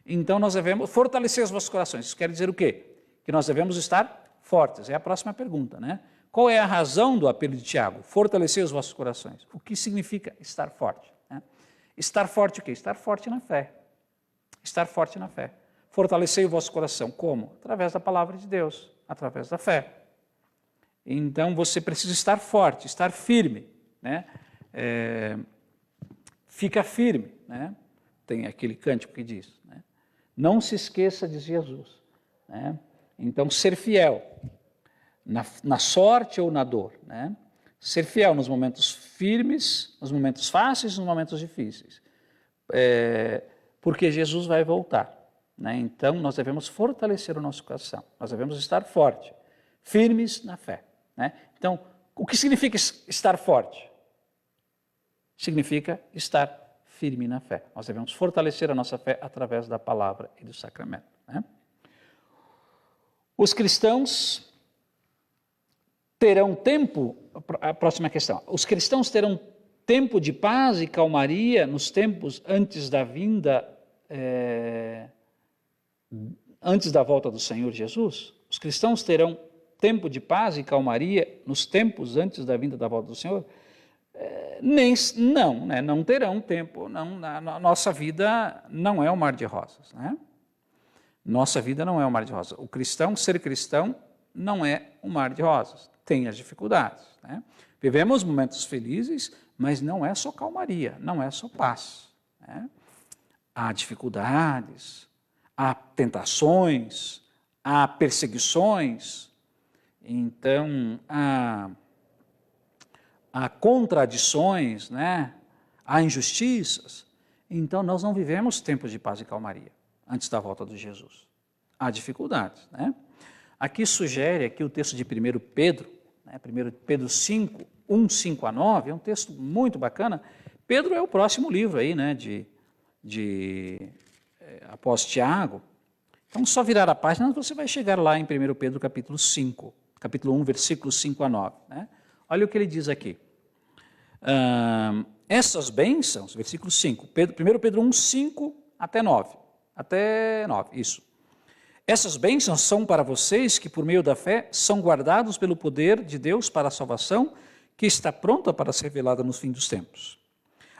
Então, nós devemos fortalecer os vossos corações. Isso quer dizer o quê? Que nós devemos estar fortes. É a próxima pergunta, né? Qual é a razão do apelo de Tiago? Fortalecer os vossos corações. O que significa estar forte, né? Estar forte o quê? Estar forte na fé. Estar forte na fé. Fortalecer o vosso coração. Como? Através da palavra de Deus, através da fé. Então, você precisa estar forte, estar firme, né? Fica firme, né? Tem aquele cântico que diz, né? Não se esqueça de Jesus, né? Então, ser fiel na sorte ou na dor, né? Ser fiel nos momentos firmes, nos momentos fáceis, nos momentos difíceis, porque Jesus vai voltar, né? Então, nós devemos fortalecer o nosso coração, nós devemos estar forte, firmes na fé, né? Então, o que significa estar forte? Significa estar firme na fé. Nós devemos fortalecer a nossa fé através da palavra e do sacramento, né? Os cristãos terão tempo, a próxima questão, os cristãos terão tempo de paz e calmaria nos tempos antes da vinda, antes da volta do Senhor Jesus? Os cristãos terão tempo de paz e calmaria nos tempos antes da vinda da volta do Senhor? Não terão tempo. Nossa vida não é um mar de rosas, né? Nossa vida não é um mar de rosas. O cristão, ser cristão, não é um mar de rosas. Tem as dificuldades, né? Vivemos momentos felizes, mas não é só calmaria, não é só paz, né? Há dificuldades, há tentações, há perseguições, então há contradições, né? Há injustiças. Então nós não vivemos tempos de paz e calmaria antes da volta de Jesus. Há dificuldades, né? Aqui sugere aqui o texto de 1 Pedro, né? 1 Pedro 5, 1, 5 a 9, é um texto muito bacana. Pedro é o próximo livro aí, né? Após Tiago. Então, só virar a página, você vai chegar lá em 1 Pedro capítulo 5, capítulo 1, versículos 5 a 9. Né? Olha o que ele diz aqui. Essas bênçãos, versículo 5, 1 Pedro 1, 5 até 9. Até 9, isso. Essas bênçãos são para vocês que, por meio da fé, são guardados pelo poder de Deus para a salvação, que está pronta para ser revelada no fim dos tempos.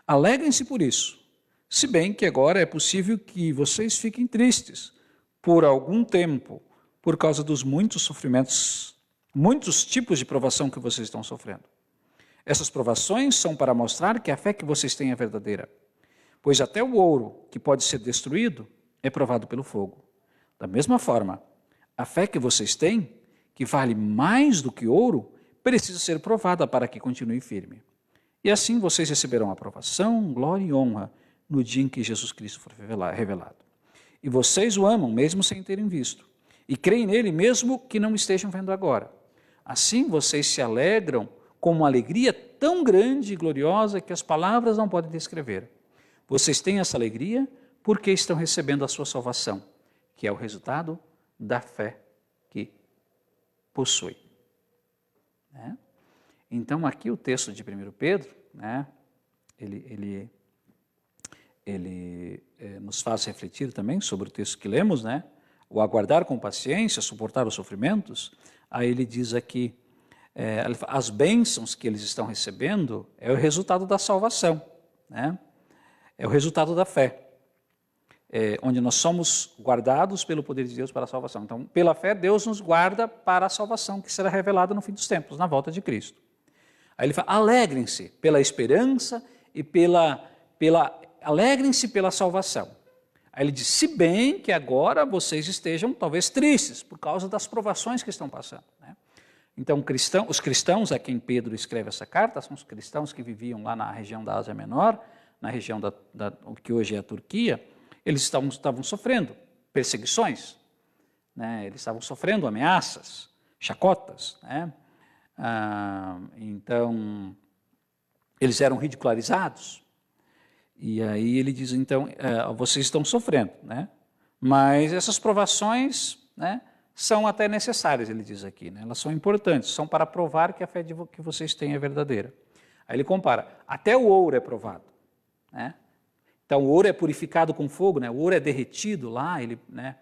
Alegrem-se por isso, se bem que agora é possível que vocês fiquem tristes por algum tempo, por causa dos muitos sofrimentos, muitos tipos de provação que vocês estão sofrendo. Essas provações são para mostrar que a fé que vocês têm é verdadeira, pois até o ouro, que pode ser destruído, é provado pelo fogo. Da mesma forma, a fé que vocês têm, que vale mais do que ouro, precisa ser provada para que continue firme. E assim vocês receberão aprovação, glória e honra no dia em que Jesus Cristo for revelado. E vocês o amam mesmo sem terem visto, e creem nele mesmo que não estejam vendo agora. Assim vocês se alegram com uma alegria tão grande e gloriosa que as palavras não podem descrever. Vocês têm essa alegria porque estão recebendo a sua salvação, que é o resultado da fé que possui. Né? Então, aqui o texto de 1 Pedro, né, ele nos faz refletir também sobre o texto que lemos, né, o aguardar com paciência, suportar os sofrimentos. Aí ele diz aqui, as bênçãos que eles estão recebendo é o resultado da salvação, né? É o resultado da fé. Onde nós somos guardados pelo poder de Deus para a salvação. Então, pela fé, Deus nos guarda para a salvação que será revelada no fim dos tempos, na volta de Cristo. Aí ele fala, alegrem-se pela esperança e alegrem-se pela salvação. Aí ele diz, se bem que agora vocês estejam talvez tristes por causa das provações que estão passando. Né? Então, os cristãos a quem Pedro escreve essa carta são os cristãos que viviam lá na região da Ásia Menor, na região o que hoje é a Turquia. Eles estavam sofrendo perseguições, né? Eles estavam sofrendo ameaças, chacotas. Né? Então, eles eram ridicularizados. E aí ele diz, então, vocês estão sofrendo, né? Mas essas provações, né, são até necessárias, ele diz aqui. Né? Elas são importantes, são para provar que a fé que vocês têm é verdadeira. Aí ele compara, até o ouro é provado. Né? Então, o ouro é purificado com fogo, né? O ouro é derretido lá, né?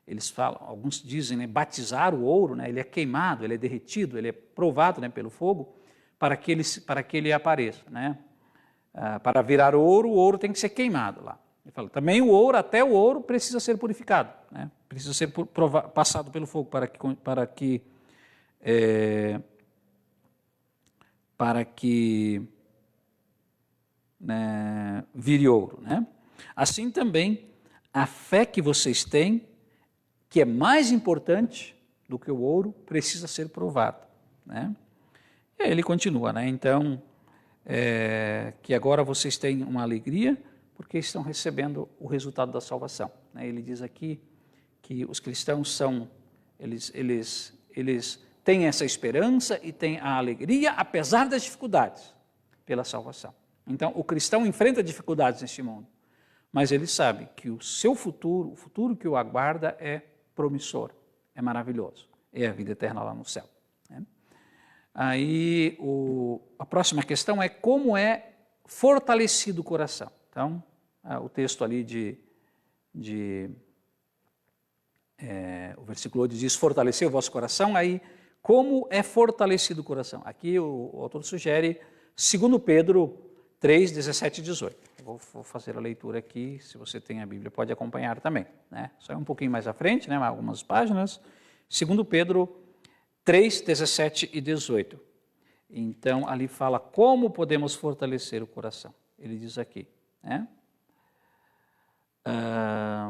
Eles falam, alguns dizem, né, batizar o ouro, né? Ele é queimado, ele é derretido, ele é provado, né, pelo fogo, para que ele apareça. Né? Para virar ouro, o ouro tem que ser queimado lá. Ele fala, também o ouro, até o ouro, precisa ser purificado, né? Precisa ser passado pelo fogo para que vire ouro. Né? Assim também, a fé que vocês têm, que é mais importante do que o ouro, precisa ser provada. Né? E aí ele continua, né? Então, que agora vocês têm uma alegria, porque estão recebendo o resultado da salvação. Né? Ele diz aqui que os cristãos eles têm essa esperança e têm a alegria, apesar das dificuldades, pela salvação. Então, o cristão enfrenta dificuldades neste mundo, mas ele sabe que o seu futuro, o futuro que o aguarda é promissor, é maravilhoso, é a vida eterna lá no céu. Né? Aí a próxima questão é como é fortalecido o coração. Então, o texto ali o versículo 8 diz, fortalecer o vosso coração, aí como é fortalecido o coração? Aqui o autor sugere 2 Pedro 3, 17 e 18. Vou fazer a leitura aqui, se você tem a Bíblia pode acompanhar também. Né? Só é um pouquinho mais à frente, né? Algumas páginas. 2 Pedro 3, 17 e 18. Então, ali fala como podemos fortalecer o coração. Ele diz aqui, né?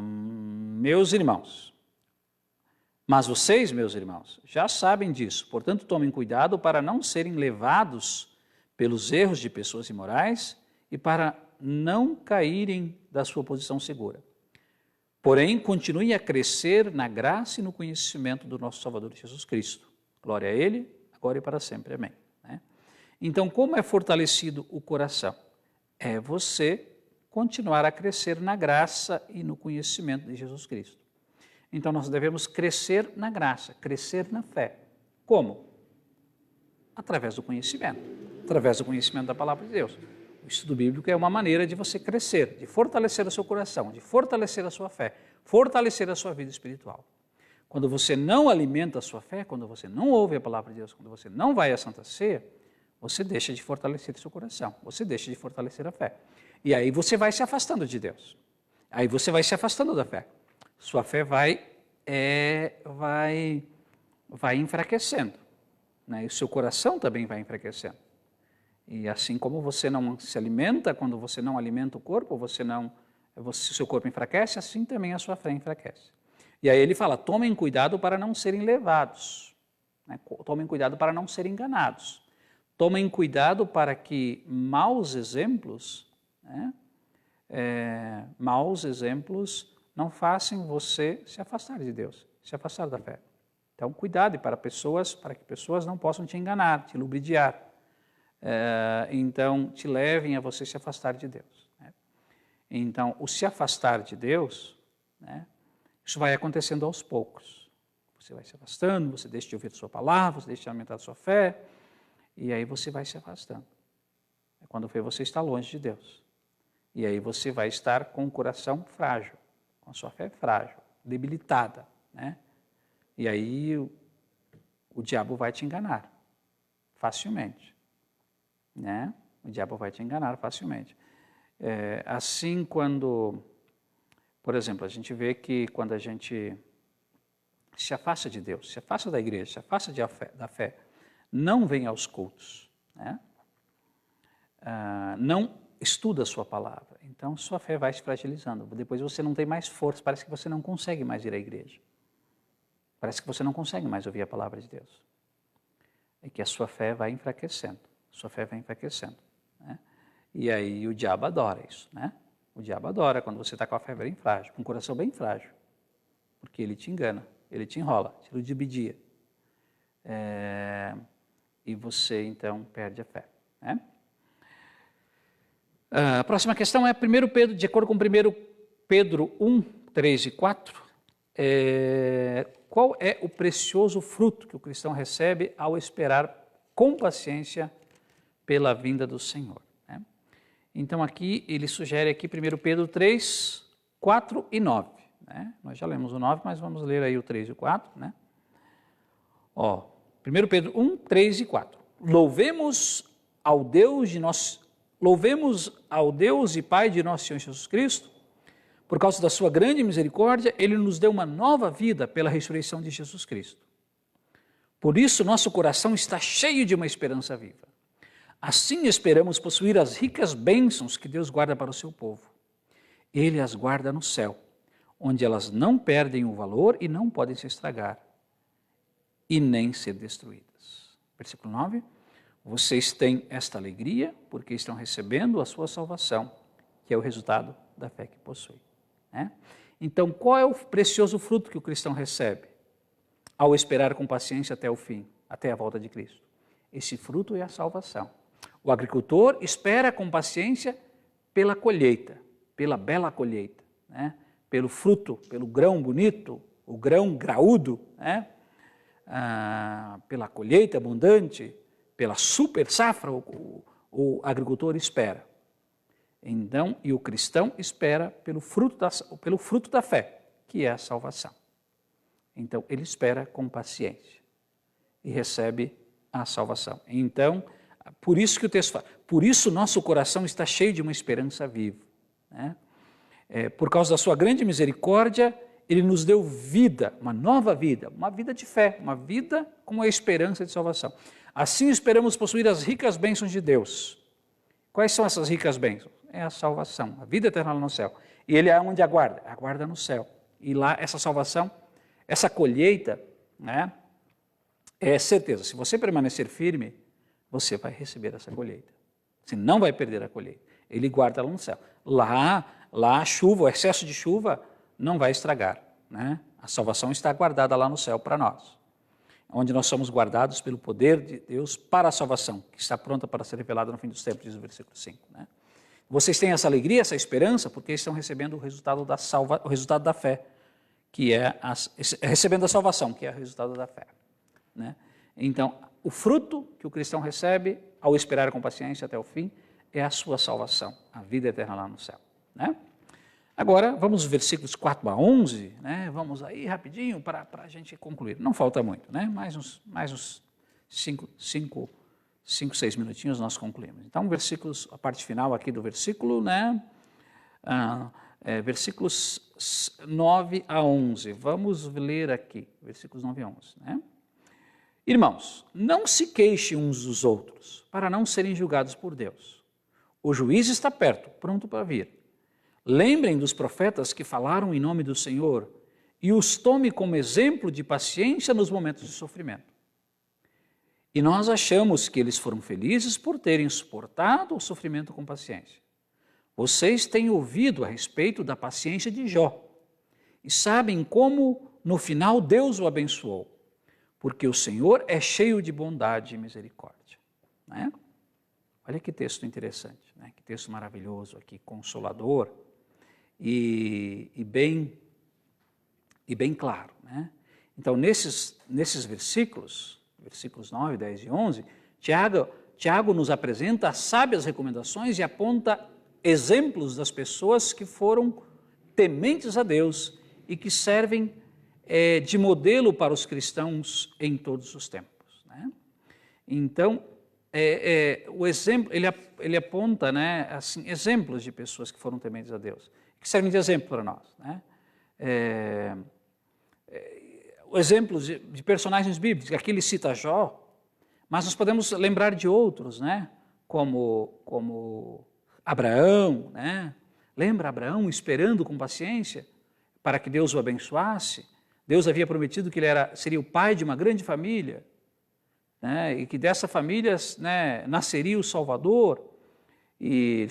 Meus irmãos, mas vocês, meus irmãos, já sabem disso, portanto tomem cuidado para não serem levados pelos erros de pessoas imorais e para não caírem da sua posição segura. Porém, continuem a crescer na graça e no conhecimento do nosso Salvador Jesus Cristo. Glória a Ele, agora e para sempre. Amém. Né? Então, como é fortalecido o coração? É você continuar a crescer na graça e no conhecimento de Jesus Cristo. Então, nós devemos crescer na graça, crescer na fé. Como? Através do conhecimento da palavra de Deus. O estudo bíblico é uma maneira de você crescer, de fortalecer o seu coração, de fortalecer a sua fé, fortalecer a sua vida espiritual. Quando você não alimenta a sua fé, quando você não ouve a palavra de Deus, quando você não vai à Santa Ceia, você deixa de fortalecer o seu coração, você deixa de fortalecer a fé. E aí você vai se afastando de Deus. Aí você vai se afastando da fé. Sua fé vai enfraquecendo. Né? E o seu coração também vai enfraquecendo. E assim como você não se alimenta, quando você não alimenta o corpo, seu corpo enfraquece, assim também a sua fé enfraquece. E aí ele fala, tomem cuidado para não serem levados. Né? Tomem cuidado para não serem enganados. Tomem cuidado para que maus exemplos não façam você se afastar de Deus, se afastar da fé. Então, cuidado para que pessoas não possam te enganar, te ludibriar. Então, te levem a você se afastar de Deus. Né? Então, o se afastar de Deus, né, isso vai acontecendo aos poucos. Você vai se afastando, você deixa de ouvir a sua palavra, você deixa de aumentar a sua fé, e aí você vai se afastando. Quando você está longe de Deus. E aí você vai estar com o coração frágil, com a sua fé frágil, debilitada. Né? E aí o diabo vai te enganar facilmente. Né? O diabo vai te enganar facilmente. Assim quando, por exemplo, a gente vê que quando a gente se afasta de Deus, se afasta da igreja, se afasta da fé, não vem aos cultos, né? Não estuda a sua palavra, então sua fé vai se fragilizando. Depois você não tem mais força, parece que você não consegue mais ir à igreja. Parece que você não consegue mais ouvir a palavra de Deus. É que a sua fé vai enfraquecendo. Sua fé vai enfraquecendo. Né? E aí o diabo adora isso. Né? O diabo adora quando você está com a fé bem frágil, com o coração bem frágil. Porque ele te engana, ele te enrola, te ludibridia. E você, então, perde a fé. Né? A próxima questão é 1 Pedro, de acordo com 1 Pedro 1, 3 e 4, qual é o precioso fruto que o cristão recebe ao esperar com paciência pela vinda do Senhor? Né? Então aqui ele sugere aqui 1 Pedro 3, 4 e 9. Né? Nós já lemos o 9, mas vamos ler aí o 3 e o 4. Né? 1 Pedro 1, 3 e 4. Louvemos ao Deus e Pai de nosso Senhor Jesus Cristo. Por causa da sua grande misericórdia, Ele nos deu uma nova vida pela ressurreição de Jesus Cristo. Por isso, nosso coração está cheio de uma esperança viva. Assim esperamos possuir as ricas bênçãos que Deus guarda para o seu povo. Ele as guarda no céu, onde elas não perdem o valor e não podem se estragar, e nem ser destruídas. Versículo 9. Vocês têm esta alegria porque estão recebendo a sua salvação, que é o resultado da fé que possuem. Né? Então, qual é o precioso fruto que o cristão recebe ao esperar com paciência até o fim, até a volta de Cristo? Esse fruto é a salvação. O agricultor espera com paciência pela colheita, pela bela colheita, né? Pelo fruto, pelo grão bonito, o grão graúdo, né? Pela colheita abundante, pela super safra, o agricultor espera. Então, e o cristão espera pelo fruto da fé, que é a salvação. Então, ele espera com paciência e recebe a salvação. Então, por isso que o texto fala, por isso nosso coração está cheio de uma esperança viva, né? Por causa da sua grande misericórdia, ele nos deu vida, uma nova vida, uma vida de fé, uma vida com a esperança de salvação. Assim esperamos possuir as ricas bênçãos de Deus. Quais são essas ricas bênçãos? É a salvação, a vida eterna no céu. E ele é onde aguarda? Aguarda no céu. E lá essa salvação, essa colheita, né, é certeza. Se você permanecer firme, você vai receber essa colheita. Você não vai perder a colheita. Ele guarda lá no céu. Lá a chuva, o excesso de chuva não vai estragar, né? A salvação está guardada lá no céu para nós, onde nós somos guardados pelo poder de Deus para a salvação, que está pronta para ser revelada no fim dos tempos, diz o versículo 5. Né? Vocês têm essa alegria, essa esperança, porque estão recebendo o resultado da fé, que é recebendo a salvação, que é o resultado da fé. Né? Então, o fruto que o cristão recebe, ao esperar com paciência até o fim, é a sua salvação, a vida eterna lá no céu. Né? Agora, vamos aos versículos 4 a 11, né? Vamos aí rapidinho para a gente concluir. Não falta muito, né? Mais uns 5, 6 minutinhos nós concluímos. Então, versículos, a parte final aqui do versículo, né? Versículos 9 a 11. Vamos ler aqui, versículos 9 a 11, né? Irmãos, não se queixem uns dos outros, para não serem julgados por Deus. O juiz está perto, pronto para vir. Lembrem dos profetas que falaram em nome do Senhor e os tome como exemplo de paciência nos momentos de sofrimento. E nós achamos que eles foram felizes por terem suportado o sofrimento com paciência. Vocês têm ouvido a respeito da paciência de Jó e sabem como, no final, Deus o abençoou, porque o Senhor é cheio de bondade e misericórdia. Né? Olha que texto interessante, né? Que texto maravilhoso aqui, consolador e bem claro. Né? Então, nesses versículos 9, 10 e 11, Tiago nos apresenta sábias recomendações e aponta exemplos das pessoas que foram tementes a Deus e que servem de modelo para os cristãos em todos os tempos. Né? Então, o exemplo, ele aponta, né, assim, exemplos de pessoas que foram tementes a Deus, que servem de exemplo para nós. Né? Exemplos de personagens bíblicos, aqui ele cita Jó, mas nós podemos lembrar de outros, né? como Abraão, né? Lembra Abraão esperando com paciência para que Deus o abençoasse? Deus havia prometido que ele seria o pai de uma grande família, né? E que dessa família, né, nasceria o Salvador, e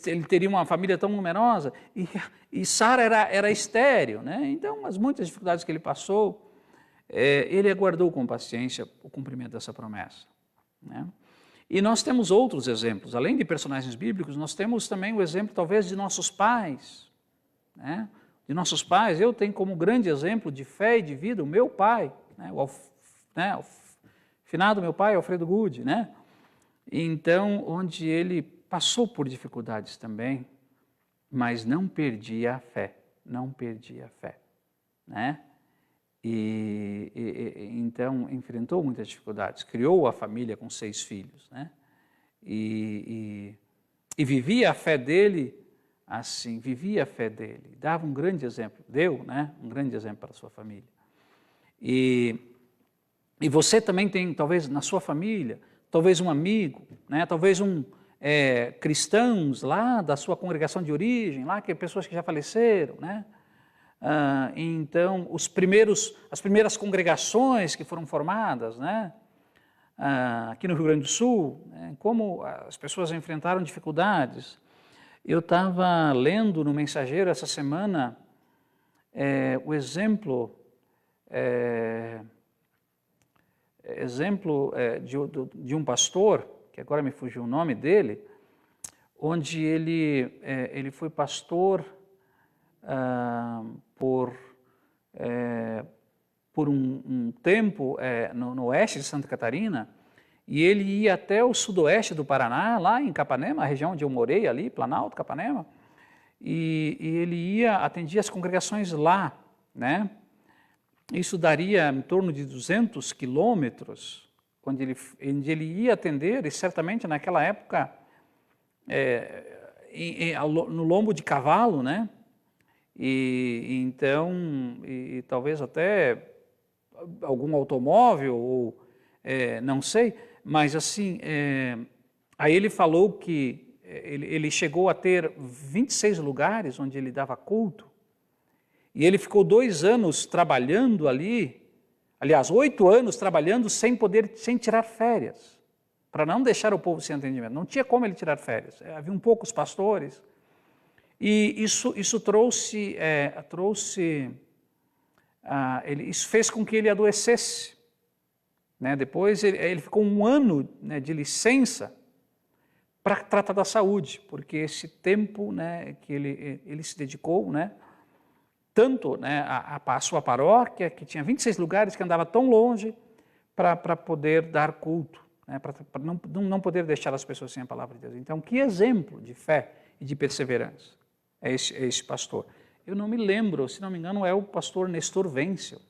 ele teria uma família tão numerosa, e Sara era estéril, né? Então, as muitas dificuldades que ele passou, ele aguardou com paciência o cumprimento dessa promessa. Né? E nós temos outros exemplos, além de personagens bíblicos, nós temos também o exemplo, talvez, de nossos pais. Né? De nossos pais, eu tenho como grande exemplo de fé e de vida o meu pai, né? o finado meu pai, Alfredo Good, né? Então, onde ele passou por dificuldades também, mas não perdia a fé, né? Então, enfrentou muitas dificuldades, criou a família com 6 filhos, né? E vivia a fé dele assim, dava um grande exemplo, deu, né, um grande exemplo para a sua família. E você também tem, talvez, na sua família, talvez um amigo, né, talvez cristãos lá da sua congregação de origem, lá que pessoas que já faleceram, né? Então, as primeiras congregações que foram formadas, né? Aqui no Rio Grande do Sul, né? Como as pessoas enfrentaram dificuldades. Eu estava lendo no Mensageiro essa semana o exemplo de um pastor, que agora me fugiu o nome dele, onde ele foi pastor por por um tempo no oeste de Santa Catarina, e ele ia até o sudoeste do Paraná, lá em Capanema, a região onde eu morei ali, Planalto, Capanema, e ele atendia as congregações lá, né? Isso daria em torno de 200 quilômetros, onde ele ia atender, e certamente naquela época, no lombo de cavalo, né? E talvez até algum automóvel, ou não sei, mas assim, aí ele falou que ele chegou a ter 26 lugares onde ele dava culto, e ele ficou 2 anos trabalhando ali, aliás, 8 anos trabalhando sem tirar férias, para não deixar o povo sem atendimento. Não tinha como ele tirar férias, havia poucos pastores, e isso trouxe, isso fez com que ele adoecesse, né? Depois ele ficou 1 ano, né, de licença para tratar da saúde, porque esse tempo, né, que ele se dedicou, né, tanto, né, a sua paróquia, que tinha 26 lugares, que andava tão longe, para poder dar culto, né, para não poder deixar as pessoas sem a palavra de Deus. Então, que exemplo de fé e de perseverança é esse pastor. Eu não me lembro, se não me engano, é o pastor Nestor Wenzel.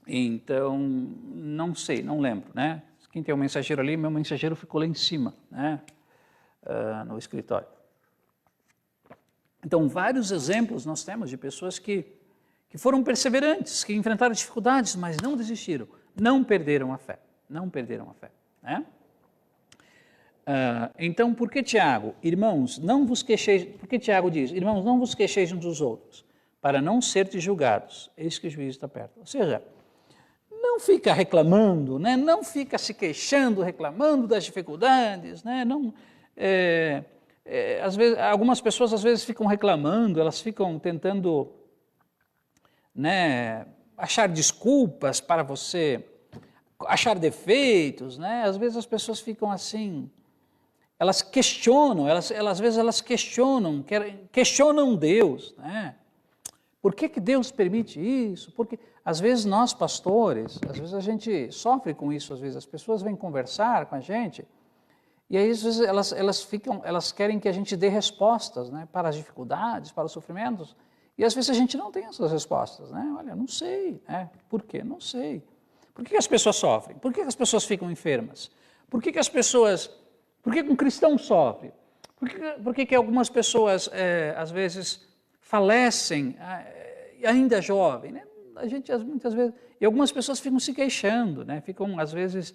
Então, não sei, não lembro, né? Quem tem um mensageiro ali, meu mensageiro ficou lá em cima, né? No escritório. Então, vários exemplos nós temos de pessoas que foram perseverantes, que enfrentaram dificuldades, mas não desistiram, não perderam a fé, né? Então, por que Tiago? Irmãos, não vos queixeis, porque Tiago diz, irmãos, não vos queixeis uns dos outros, para não serdes julgados, eis que o juízo está perto. Ou seja, não fica reclamando, né? Não fica se queixando, reclamando das dificuldades, né? Não, às vezes, algumas pessoas às vezes ficam reclamando, elas ficam tentando, né, achar desculpas para você, achar defeitos, né? Às vezes as pessoas ficam assim, elas questionam, às vezes elas questionam Deus, né? Por que Deus permite isso? Porque às vezes nós pastores, às vezes a gente sofre com isso, às vezes as pessoas vêm conversar com a gente, e aí às vezes elas querem que a gente dê respostas, né, para as dificuldades, para os sofrimentos, e às vezes a gente não tem essas respostas, né? Olha, não sei, né? Por quê? Não sei. Por que as pessoas sofrem? Por que as pessoas ficam enfermas? Por que um cristão sofre? Por que algumas pessoas, às vezes, falecem, ainda jovem, né? A gente, muitas vezes, e algumas pessoas ficam se queixando, né? Ficam, às vezes,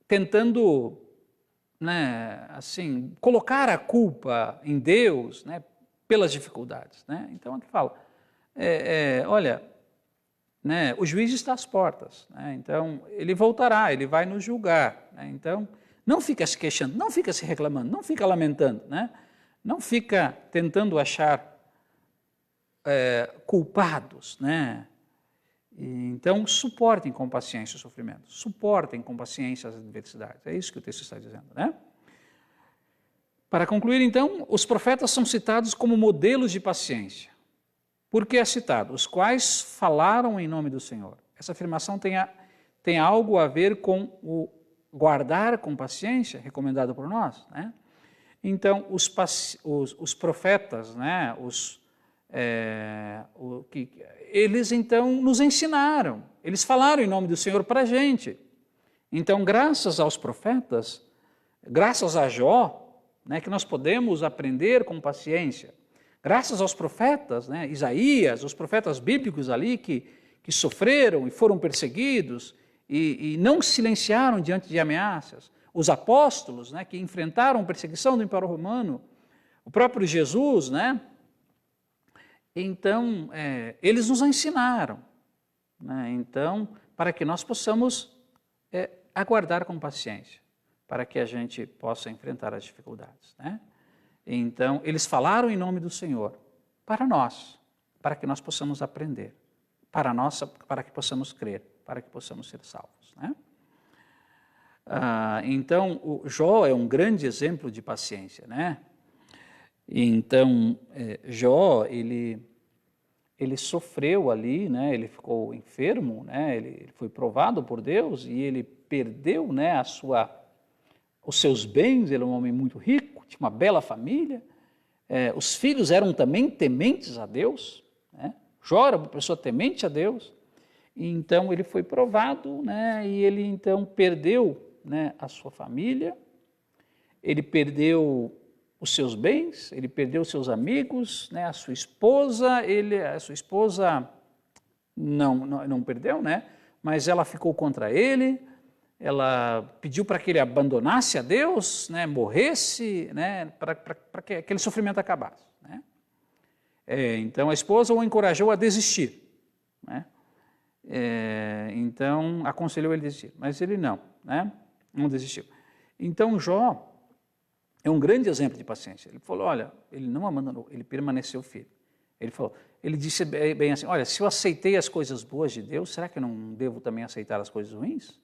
tentando, né, assim, colocar a culpa em Deus, né, pelas dificuldades, né? Então, aqui fala, olha, né, o juiz está às portas, né? Então ele voltará, ele vai nos julgar, né? Então não fica se queixando, não fica se reclamando, não fica lamentando, né? Não fica tentando achar culpados, né? Então suportem com paciência o sofrimento, suportem com paciência as adversidades, é isso que o texto está dizendo, né? Para concluir, então, os profetas são citados como modelos de paciência. Por que é citado? Os quais falaram em nome do Senhor. Essa afirmação tem algo a ver com o guardar com paciência, recomendado por nós, né? Então, os profetas, né, eles então nos ensinaram, eles falaram em nome do Senhor para a gente. Então, graças aos profetas, graças a Jó, né, que nós podemos aprender com paciência, graças aos profetas, né, Isaías, os profetas bíblicos ali que sofreram e foram perseguidos e não silenciaram diante de ameaças, os apóstolos, né, que enfrentaram perseguição do Império Romano, o próprio Jesus, né? Então, eles nos ensinaram, né? Então, para que nós possamos aguardar com paciência, para que a gente possa enfrentar as dificuldades, né? Então, eles falaram em nome do Senhor para nós, para que nós possamos aprender, para que possamos crer, para que possamos ser salvos, né? Então, o Jó é um grande exemplo de paciência, né? E então, Jó, ele sofreu ali, né? Ele ficou enfermo, né? Ele foi provado por Deus e ele perdeu, né, os seus bens. Ele era um homem muito rico, tinha uma bela família, os filhos eram também tementes a Deus, né? Jó era uma pessoa temente a Deus, e então ele foi provado, né? E ele então perdeu, né, a sua família, ele perdeu os seus bens, ele perdeu os seus amigos, né, a sua esposa, não perdeu, né, mas ela ficou contra ele, ela pediu para que ele abandonasse a Deus, né, morresse, né, para que aquele sofrimento acabasse, né. Então a esposa o encorajou a desistir, né, então aconselhou ele a desistir, mas ele não desistiu. Então Jó é um grande exemplo de paciência. Ele falou, olha, ele não abandonou, ele permaneceu firme. Ele disse bem assim, olha, se eu aceitei as coisas boas de Deus, será que eu não devo também aceitar as coisas ruins?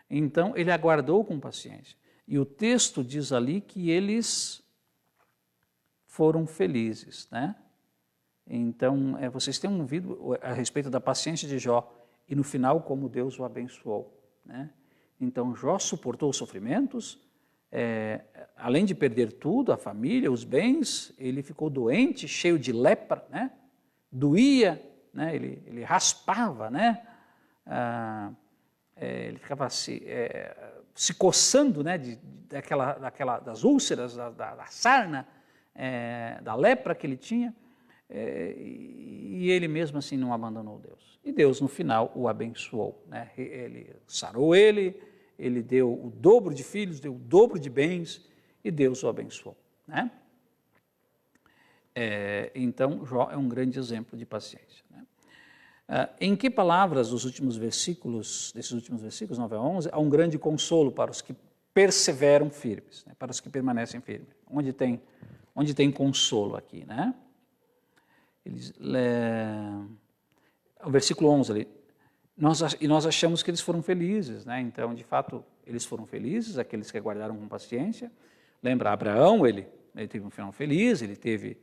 Então, ele aguardou com paciência. E o texto diz ali que eles foram felizes, né? Então, vocês têm ouvido a respeito da paciência de Jó e no final como Deus o abençoou, né? Então, Jó suportou os sofrimentos, além de perder tudo, a família, os bens, ele ficou doente, cheio de lepra, né? Doía, né? Ele raspava, né? Ele ficava se coçando, né? Das úlceras, da sarna, da lepra que ele tinha, e ele mesmo assim não abandonou Deus. E Deus no final o abençoou, né? Ele sarou ele deu o dobro de filhos, deu o dobro de bens, e Deus o abençoou, né? Então, Jó é um grande exemplo de paciência, né? Em que palavras desses últimos versículos, 9 a 11, há um grande consolo para os que perseveram firmes, né? Para os que permanecem firmes. Onde tem consolo aqui, né? O versículo 11 ali, nós achamos que eles foram felizes, né? Então, de fato, eles foram felizes, aqueles que aguardaram com paciência. Lembra, Abraão, ele teve um final feliz, ele teve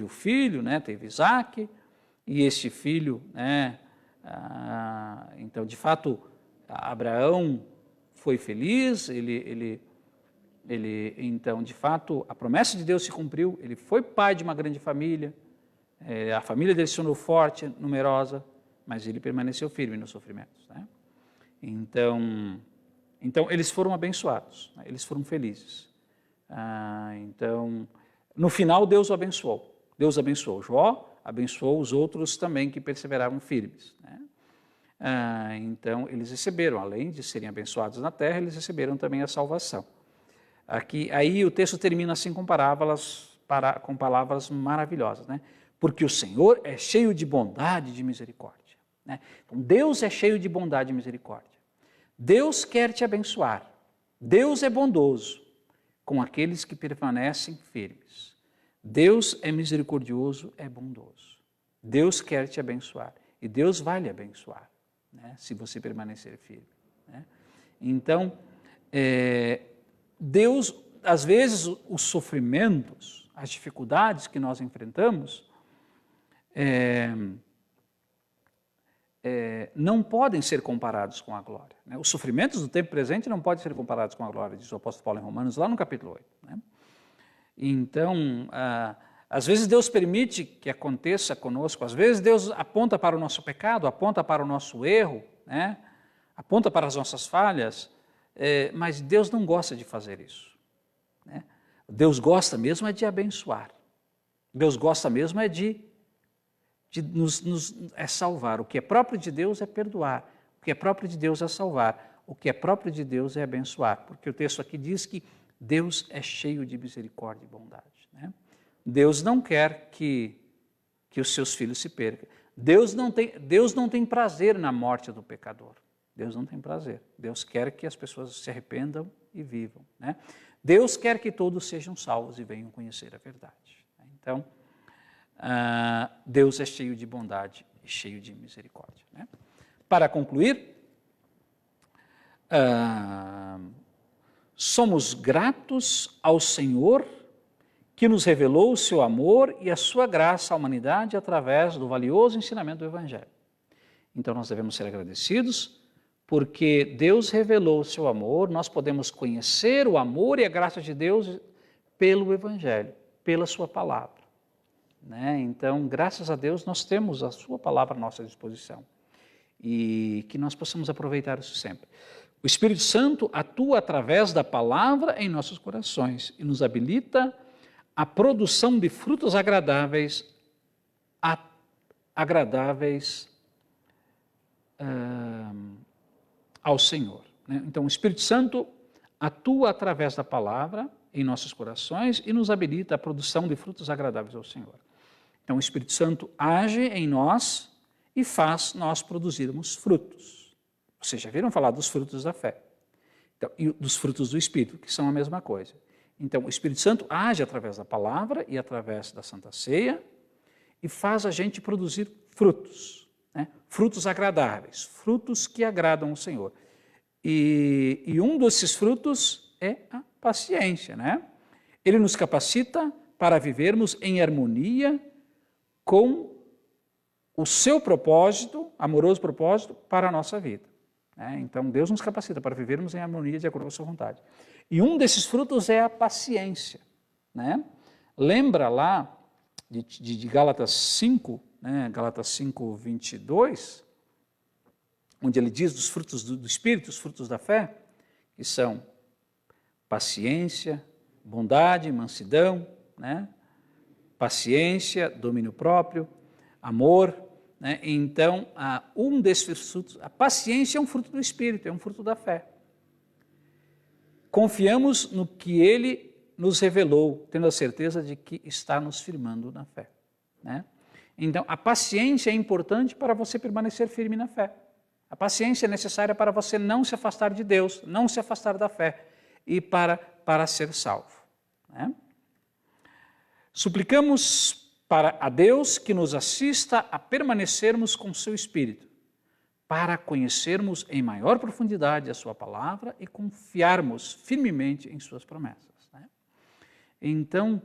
o filho, né? Teve Isaac, e este filho, né? Então, de fato, Abraão foi feliz, então, de fato, a promessa de Deus se cumpriu, ele foi pai de uma grande família, a família dele se tornou forte, numerosa, mas ele permaneceu firme nos sofrimentos, né? Então eles foram abençoados, né? Eles foram felizes. Então, no final, Deus o abençoou. Deus abençoou Jó, abençoou os outros também que perseveravam firmes, né? Então, eles receberam, além de serem abençoados na terra, eles receberam também a salvação. Aí o texto termina assim com palavras maravilhosas, né? Porque o Senhor é cheio de bondade e de misericórdia, né? Então, Deus é cheio de bondade e misericórdia. Deus quer te abençoar. Deus é bondoso com aqueles que permanecem firmes. Deus é misericordioso, é bondoso. Deus quer te abençoar e Deus vai lhe abençoar, né, se você permanecer firme, né? Então, Deus, às vezes, os sofrimentos, as dificuldades que nós enfrentamos, não podem ser comparados com a glória, né? Os sofrimentos do tempo presente não podem ser comparados com a glória, diz o apóstolo Paulo em Romanos, lá no capítulo 8, né? Então, às vezes Deus permite que aconteça conosco, às vezes Deus aponta para o nosso pecado, aponta para o nosso erro, né? Aponta para as nossas falhas, mas Deus não gosta de fazer isso, né? Deus gosta mesmo é de abençoar, Deus gosta mesmo é de nos salvar. O que é próprio de Deus é perdoar, o que é próprio de Deus é salvar, o que é próprio de Deus é abençoar, porque o texto aqui diz que Deus é cheio de misericórdia e bondade, né? Deus não quer que os seus filhos se percam. Deus não tem prazer na morte do pecador. Deus não tem prazer. Deus quer que as pessoas se arrependam e vivam, né? Deus quer que todos sejam salvos e venham conhecer a verdade. Então, Deus é cheio de bondade e cheio de misericórdia, né? Para concluir, somos gratos ao Senhor que nos revelou o seu amor e a sua graça à humanidade através do valioso ensinamento do Evangelho. Então nós devemos ser agradecidos, porque Deus revelou o seu amor, nós podemos conhecer o amor e a graça de Deus pelo Evangelho, pela sua palavra. Né? Então, graças a Deus, nós temos a sua palavra à nossa disposição e que nós possamos aproveitar isso sempre. O Espírito Santo atua através da palavra em nossos corações e nos habilita a produção de frutos agradáveis ao Senhor. Né? Então, o Espírito Santo atua através da palavra em nossos corações e nos habilita a produção de frutos agradáveis ao Senhor. Então, o Espírito Santo age em nós e faz nós produzirmos frutos. Vocês já viram falar dos frutos da fé, então, e dos frutos do Espírito, que são a mesma coisa. Então, o Espírito Santo age através da palavra e através da Santa Ceia e faz a gente produzir frutos, né? Frutos agradáveis, frutos que agradam ao Senhor. E um desses frutos é a paciência, né? Ele nos capacita para vivermos em harmonia com o seu propósito, amoroso propósito, para a nossa vida. Né? Então, Deus nos capacita para vivermos em harmonia de acordo com a sua vontade. E um desses frutos é a paciência. Né? Lembra lá de Gálatas 5, né? Gálatas 5, 22, onde ele diz dos frutos do Espírito, os frutos da fé, que são paciência, bondade, mansidão, né? Paciência, domínio próprio, amor. Né? Então, um desses frutos, a paciência é um fruto do Espírito, é um fruto da fé. Confiamos no que ele nos revelou, tendo a certeza de que está nos firmando na fé. Né? Então, a paciência é importante para você permanecer firme na fé. A paciência é necessária para você não se afastar de Deus, não se afastar da fé e para ser salvo. Né? Suplicamos a Deus que nos assista a permanecermos com seu Espírito, para conhecermos em maior profundidade a sua palavra e confiarmos firmemente em suas promessas. Né? Então,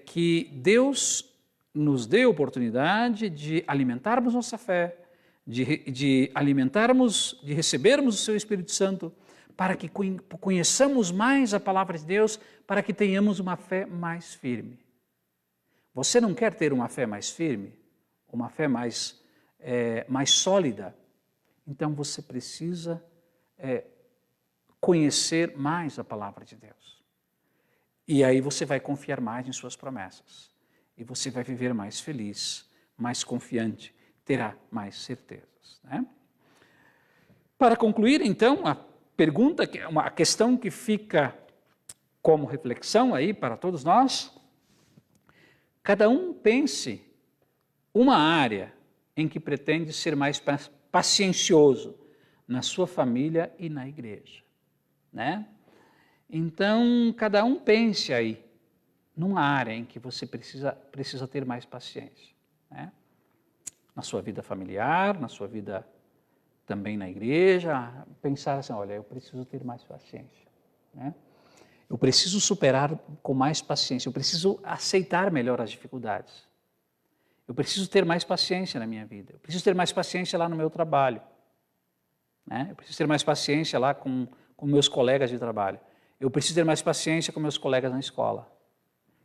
que Deus nos dê a oportunidade de alimentarmos nossa fé, de recebermos o seu Espírito Santo, para que conheçamos mais a palavra de Deus, para que tenhamos uma fé mais firme. Você não quer ter uma fé mais firme? Uma fé mais sólida? Então você precisa conhecer mais a palavra de Deus. E aí você vai confiar mais em suas promessas. E você vai viver mais feliz, mais confiante, terá mais certezas. Né? Para concluir, então, a pergunta, a questão que fica como reflexão aí para todos nós, cada um pense uma área em que pretende ser mais paciencioso na sua família e na igreja. Né? Então, cada um pense aí numa área em que você precisa ter mais paciência. Né? Na sua vida familiar, na sua vida também na igreja, pensar assim, olha, eu preciso ter mais paciência. Né? Eu preciso superar com mais paciência, eu preciso aceitar melhor as dificuldades. Eu preciso ter mais paciência na minha vida, eu preciso ter mais paciência lá no meu trabalho. Né? Eu preciso ter mais paciência lá com meus colegas de trabalho. Eu preciso ter mais paciência com meus colegas na escola.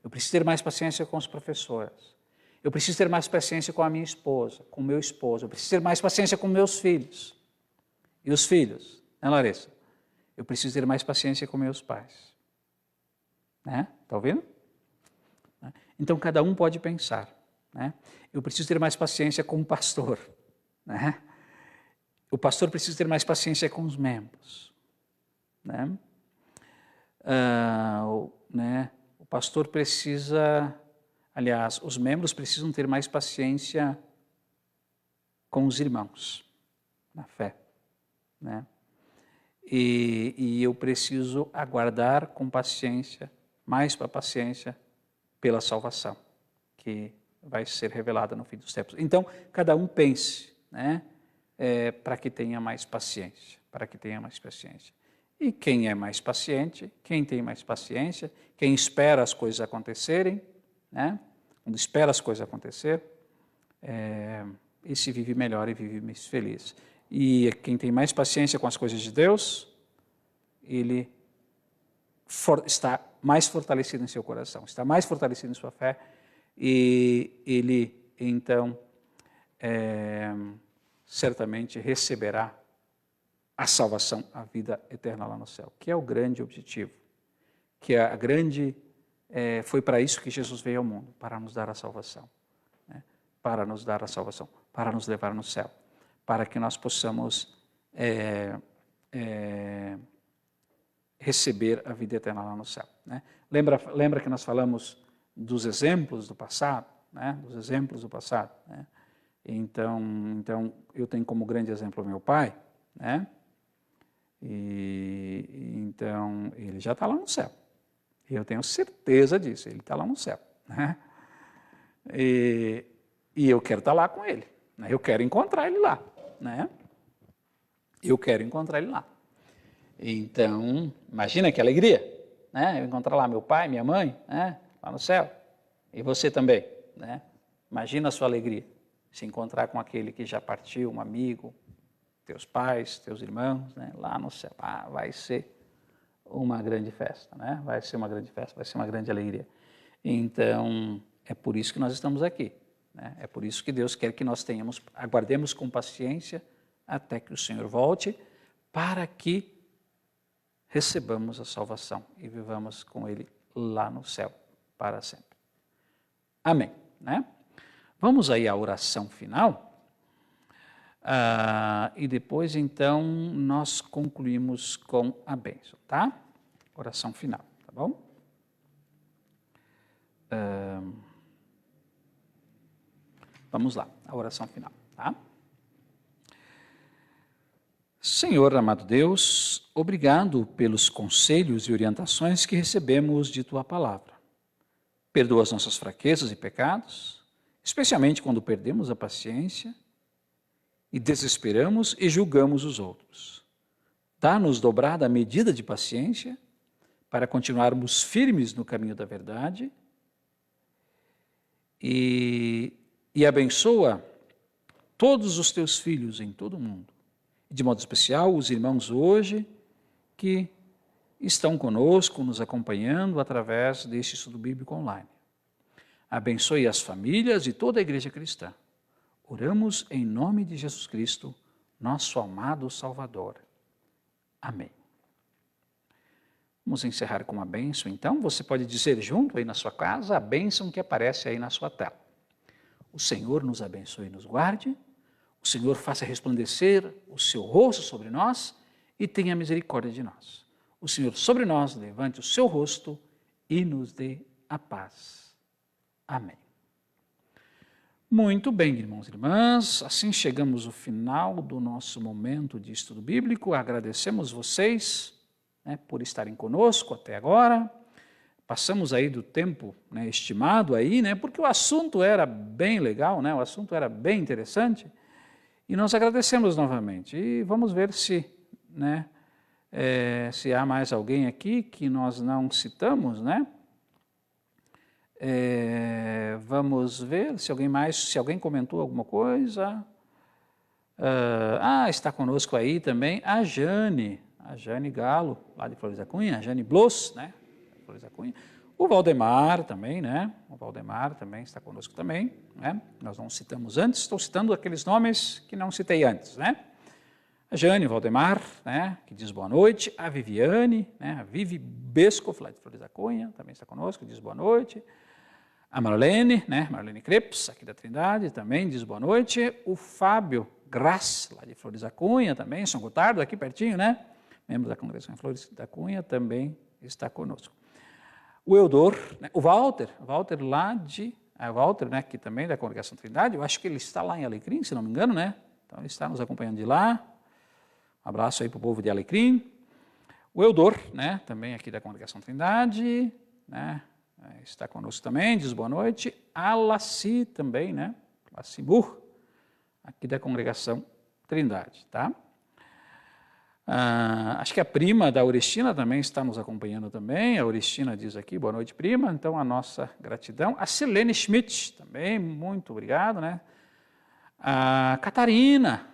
Eu preciso ter mais paciência com as professoras. Eu preciso ter mais paciência com a minha esposa, com o meu esposo. Eu preciso ter mais paciência com meus filhos. E os filhos, né, Larissa? Eu preciso ter mais paciência com meus pais. Né? Tá ouvindo? Então, cada um pode pensar. Né? Eu preciso ter mais paciência com o pastor. Né? O pastor precisa ter mais paciência com os membros. Né? O pastor precisa, aliás, os membros precisam ter mais paciência com os irmãos, na fé. Né? E eu preciso aguardar com paciência, mais para paciência, pela salvação, que vai ser revelada no fim dos tempos. Então, cada um pense, né, para que tenha mais paciência, E quem é mais paciente, quem tem mais paciência, quem espera as coisas acontecerem, né? Quando espera as coisas acontecer, esse vive melhor e vive mais feliz. E quem tem mais paciência com as coisas de Deus, ele está mais fortalecido em seu coração, está mais fortalecido em sua fé, e ele, então, certamente receberá a salvação, a vida eterna lá no céu, que é o grande objetivo, que é a grande, foi para isso que Jesus veio ao mundo, para nos dar a salvação, né? Para nos dar a salvação, para nos levar no céu, para que nós possamos receber a vida eterna lá no céu, né? Lembra que nós falamos dos exemplos do passado, né? Dos exemplos do passado, né? Então eu tenho como grande exemplo meu pai, né? E então ele já está lá no céu. Eu tenho certeza disso, ele está lá no céu, né? E eu quero estar lá com ele, né? Eu quero encontrar ele lá, né? Eu quero encontrar ele lá. Então, imagina que alegria, né? Eu encontrar lá meu pai, minha mãe, né? Lá no céu. E você também, né? Imagina a sua alegria, se encontrar com aquele que já partiu, um amigo, teus pais, teus irmãos, né? Lá no céu. Vai ser uma grande festa, né? Vai ser uma grande festa, vai ser uma grande alegria. Então, é por isso que nós estamos aqui, né? É por isso que Deus quer que nós aguardemos com paciência até que o Senhor volte, para que recebamos a salvação e vivamos com Ele lá no céu para sempre. Amém, né? Vamos aí à oração final. E depois, então, nós concluímos com a bênção, tá? Oração final, tá bom? Vamos lá, a oração final, tá? Senhor, amado Deus, obrigado pelos conselhos e orientações que recebemos de Tua palavra. Perdoa as nossas fraquezas e pecados, especialmente quando perdemos a paciência e desesperamos e julgamos os outros. Dá-nos dobrada medida de paciência para continuarmos firmes no caminho da verdade e abençoa todos os teus filhos em todo o mundo. De modo especial, os irmãos hoje que estão conosco, nos acompanhando através deste estudo bíblico online. Abençoe as famílias e toda a igreja cristã. Oramos em nome de Jesus Cristo, nosso amado Salvador. Amém. Vamos encerrar com uma bênção, então. Você pode dizer junto aí na sua casa a bênção que aparece aí na sua tela. O Senhor nos abençoe e nos guarde. O Senhor faça resplandecer o seu rosto sobre nós e tenha misericórdia de nós. O Senhor sobre nós levante o seu rosto e nos dê a paz. Amém. Muito bem, irmãos e irmãs, assim chegamos ao final do nosso momento de estudo bíblico. Agradecemos vocês, né, por estarem conosco até agora. Passamos aí do tempo, né, estimado aí, né, porque o assunto era bem legal, né, o assunto era bem interessante. E nós agradecemos novamente. E vamos ver se, né, se há mais alguém aqui que nós não citamos, né? Vamos ver se alguém comentou alguma coisa. Está conosco aí também a Jane Galo, lá de Flores da Cunha, a Jane Bloss, né? Flores da Cunha. O Valdemar também, né? O Valdemar também está conosco também, né? Nós não citamos antes, estou citando aqueles nomes que não citei antes, né? A Jane, o Valdemar, né? Que diz boa noite. A Viviane, né? A Vivi Bescoff, lá de Flores da Cunha, também está conosco, diz boa noite. A Marlene, né? Marlene Creps, aqui da Trindade, também diz boa noite. O Fábio Grass, lá de Flores da Cunha, também, São Gotardo, aqui pertinho, né? Membro da Congregação em Flores da Cunha, também está conosco. O Eudor, né? O Walter lá de... Walter, né, que também é da Congregação Trindade, eu acho que ele está lá em Alecrim, se não me engano, né? Então ele está nos acompanhando de lá. Um abraço aí para o povo de Alecrim. O Eudor, né, também aqui da Congregação Trindade, né? Está conosco também, diz boa noite. A Laci também, né? Laci Burr, aqui da Congregação Trindade, tá? Acho que a prima da Aurestina também está nos acompanhando também. A Aurestina diz aqui, boa noite, prima. Então, a nossa gratidão. A Silene Schmidt também, muito obrigado, né? A Catarina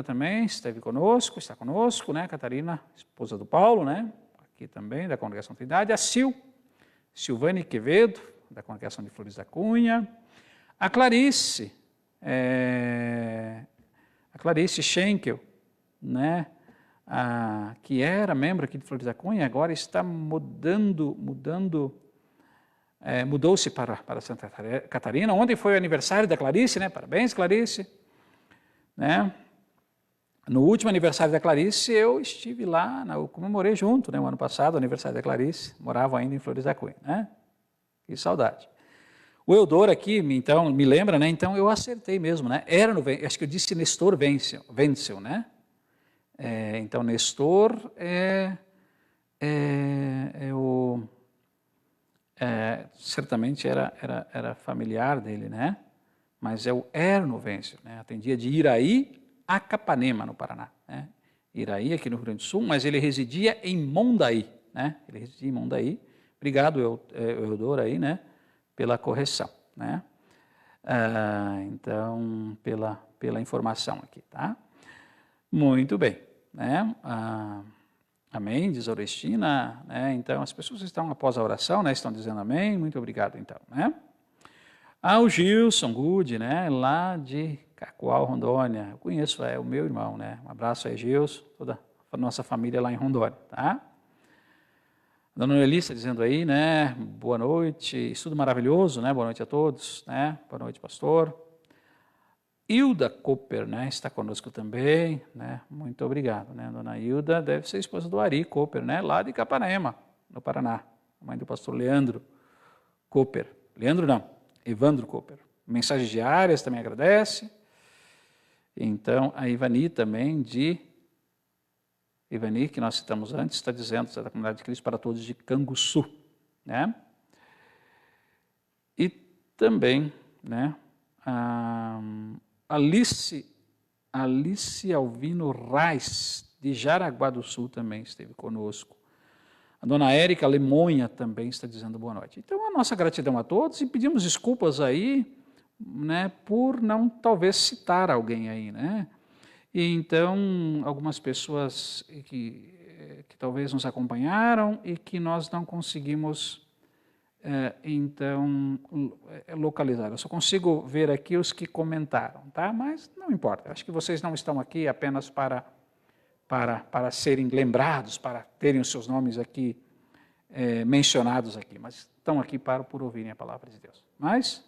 também esteve conosco, está conosco, né? Catarina, esposa do Paulo, né? Aqui também, da Congregação Trindade. A Silvane Quevedo, da Congregação de Flores da Cunha. A Clarice Schenkel, né? Que era membro aqui de Flores da Cunha, agora está mudou-se para Santa Catarina. Ontem foi o aniversário da Clarice, né? Parabéns, Clarice. Né? No último aniversário da Clarice, eu estive lá, eu comemorei junto, né? O ano passado, o aniversário da Clarice, morava ainda em Flores da Cunha, né? Que saudade. O Eudor aqui, então, me lembra, né? Então, eu acertei mesmo, né? Acho que eu disse Nestor Wenzel, né? Então, Nestor certamente era familiar dele, né? Mas é o Erno Wenzel, né? Atendia de Iraí a Capanema, no Paraná, né? Iraí, aqui no Rio Grande do Sul, mas ele residia em Mondaí, né? Ele residia em Mondaí. Obrigado, Eudor, aí, né? Pela correção, né? Então, pela informação aqui, tá? Muito bem, né? Amém, diz Aurestina, né? Então, as pessoas estão após a oração, né? Estão dizendo amém, muito obrigado, então, né? O Gilson Good, né? Lá de Cacoal, Rondônia, eu conheço, é o meu irmão, né? Um abraço aí, Gilson, toda a nossa família lá em Rondônia, tá? A dona Noeli está dizendo aí, né? Boa noite, estudo maravilhoso, né? Boa noite a todos, né? Boa noite, pastor. Hilda Cooper, né? Está conosco também, né? Muito obrigado, né? Dona Hilda deve ser esposa do Ari Cooper, né? Lá de Capanema, no Paraná. Mãe do pastor Leandro Cooper. Leandro não, Evandro Cooper. Mensagens diárias também agradece. Então, a Ivani também Ivani, que nós citamos antes, está dizendo da Comunidade de Cristo para Todos de Canguçu, né? E também, né, Alice Alvino Reis, de Jaraguá do Sul, também esteve conosco. A dona Érica Lemonha também está dizendo boa noite. Então, a nossa gratidão a todos e pedimos desculpas aí, né, por não talvez citar alguém aí, né? E então, algumas pessoas que talvez nos acompanharam e que nós não conseguimos, localizar. Eu só consigo ver aqui os que comentaram, tá? Mas não importa. Acho que vocês não estão aqui apenas para serem lembrados, para terem os seus nomes aqui mencionados aqui, mas estão aqui por ouvirem a palavra de Deus. Mas,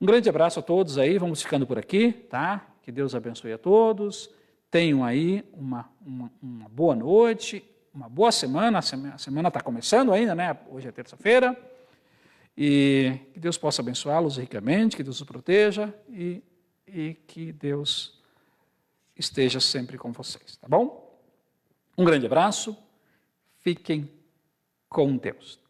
um grande abraço a todos aí, vamos ficando por aqui, tá? Que Deus abençoe a todos, tenham aí uma boa noite, uma boa semana, a semana está começando ainda, né? Hoje é terça-feira, e que Deus possa abençoá-los ricamente, que Deus os proteja e que Deus esteja sempre com vocês, tá bom? Um grande abraço, fiquem com Deus.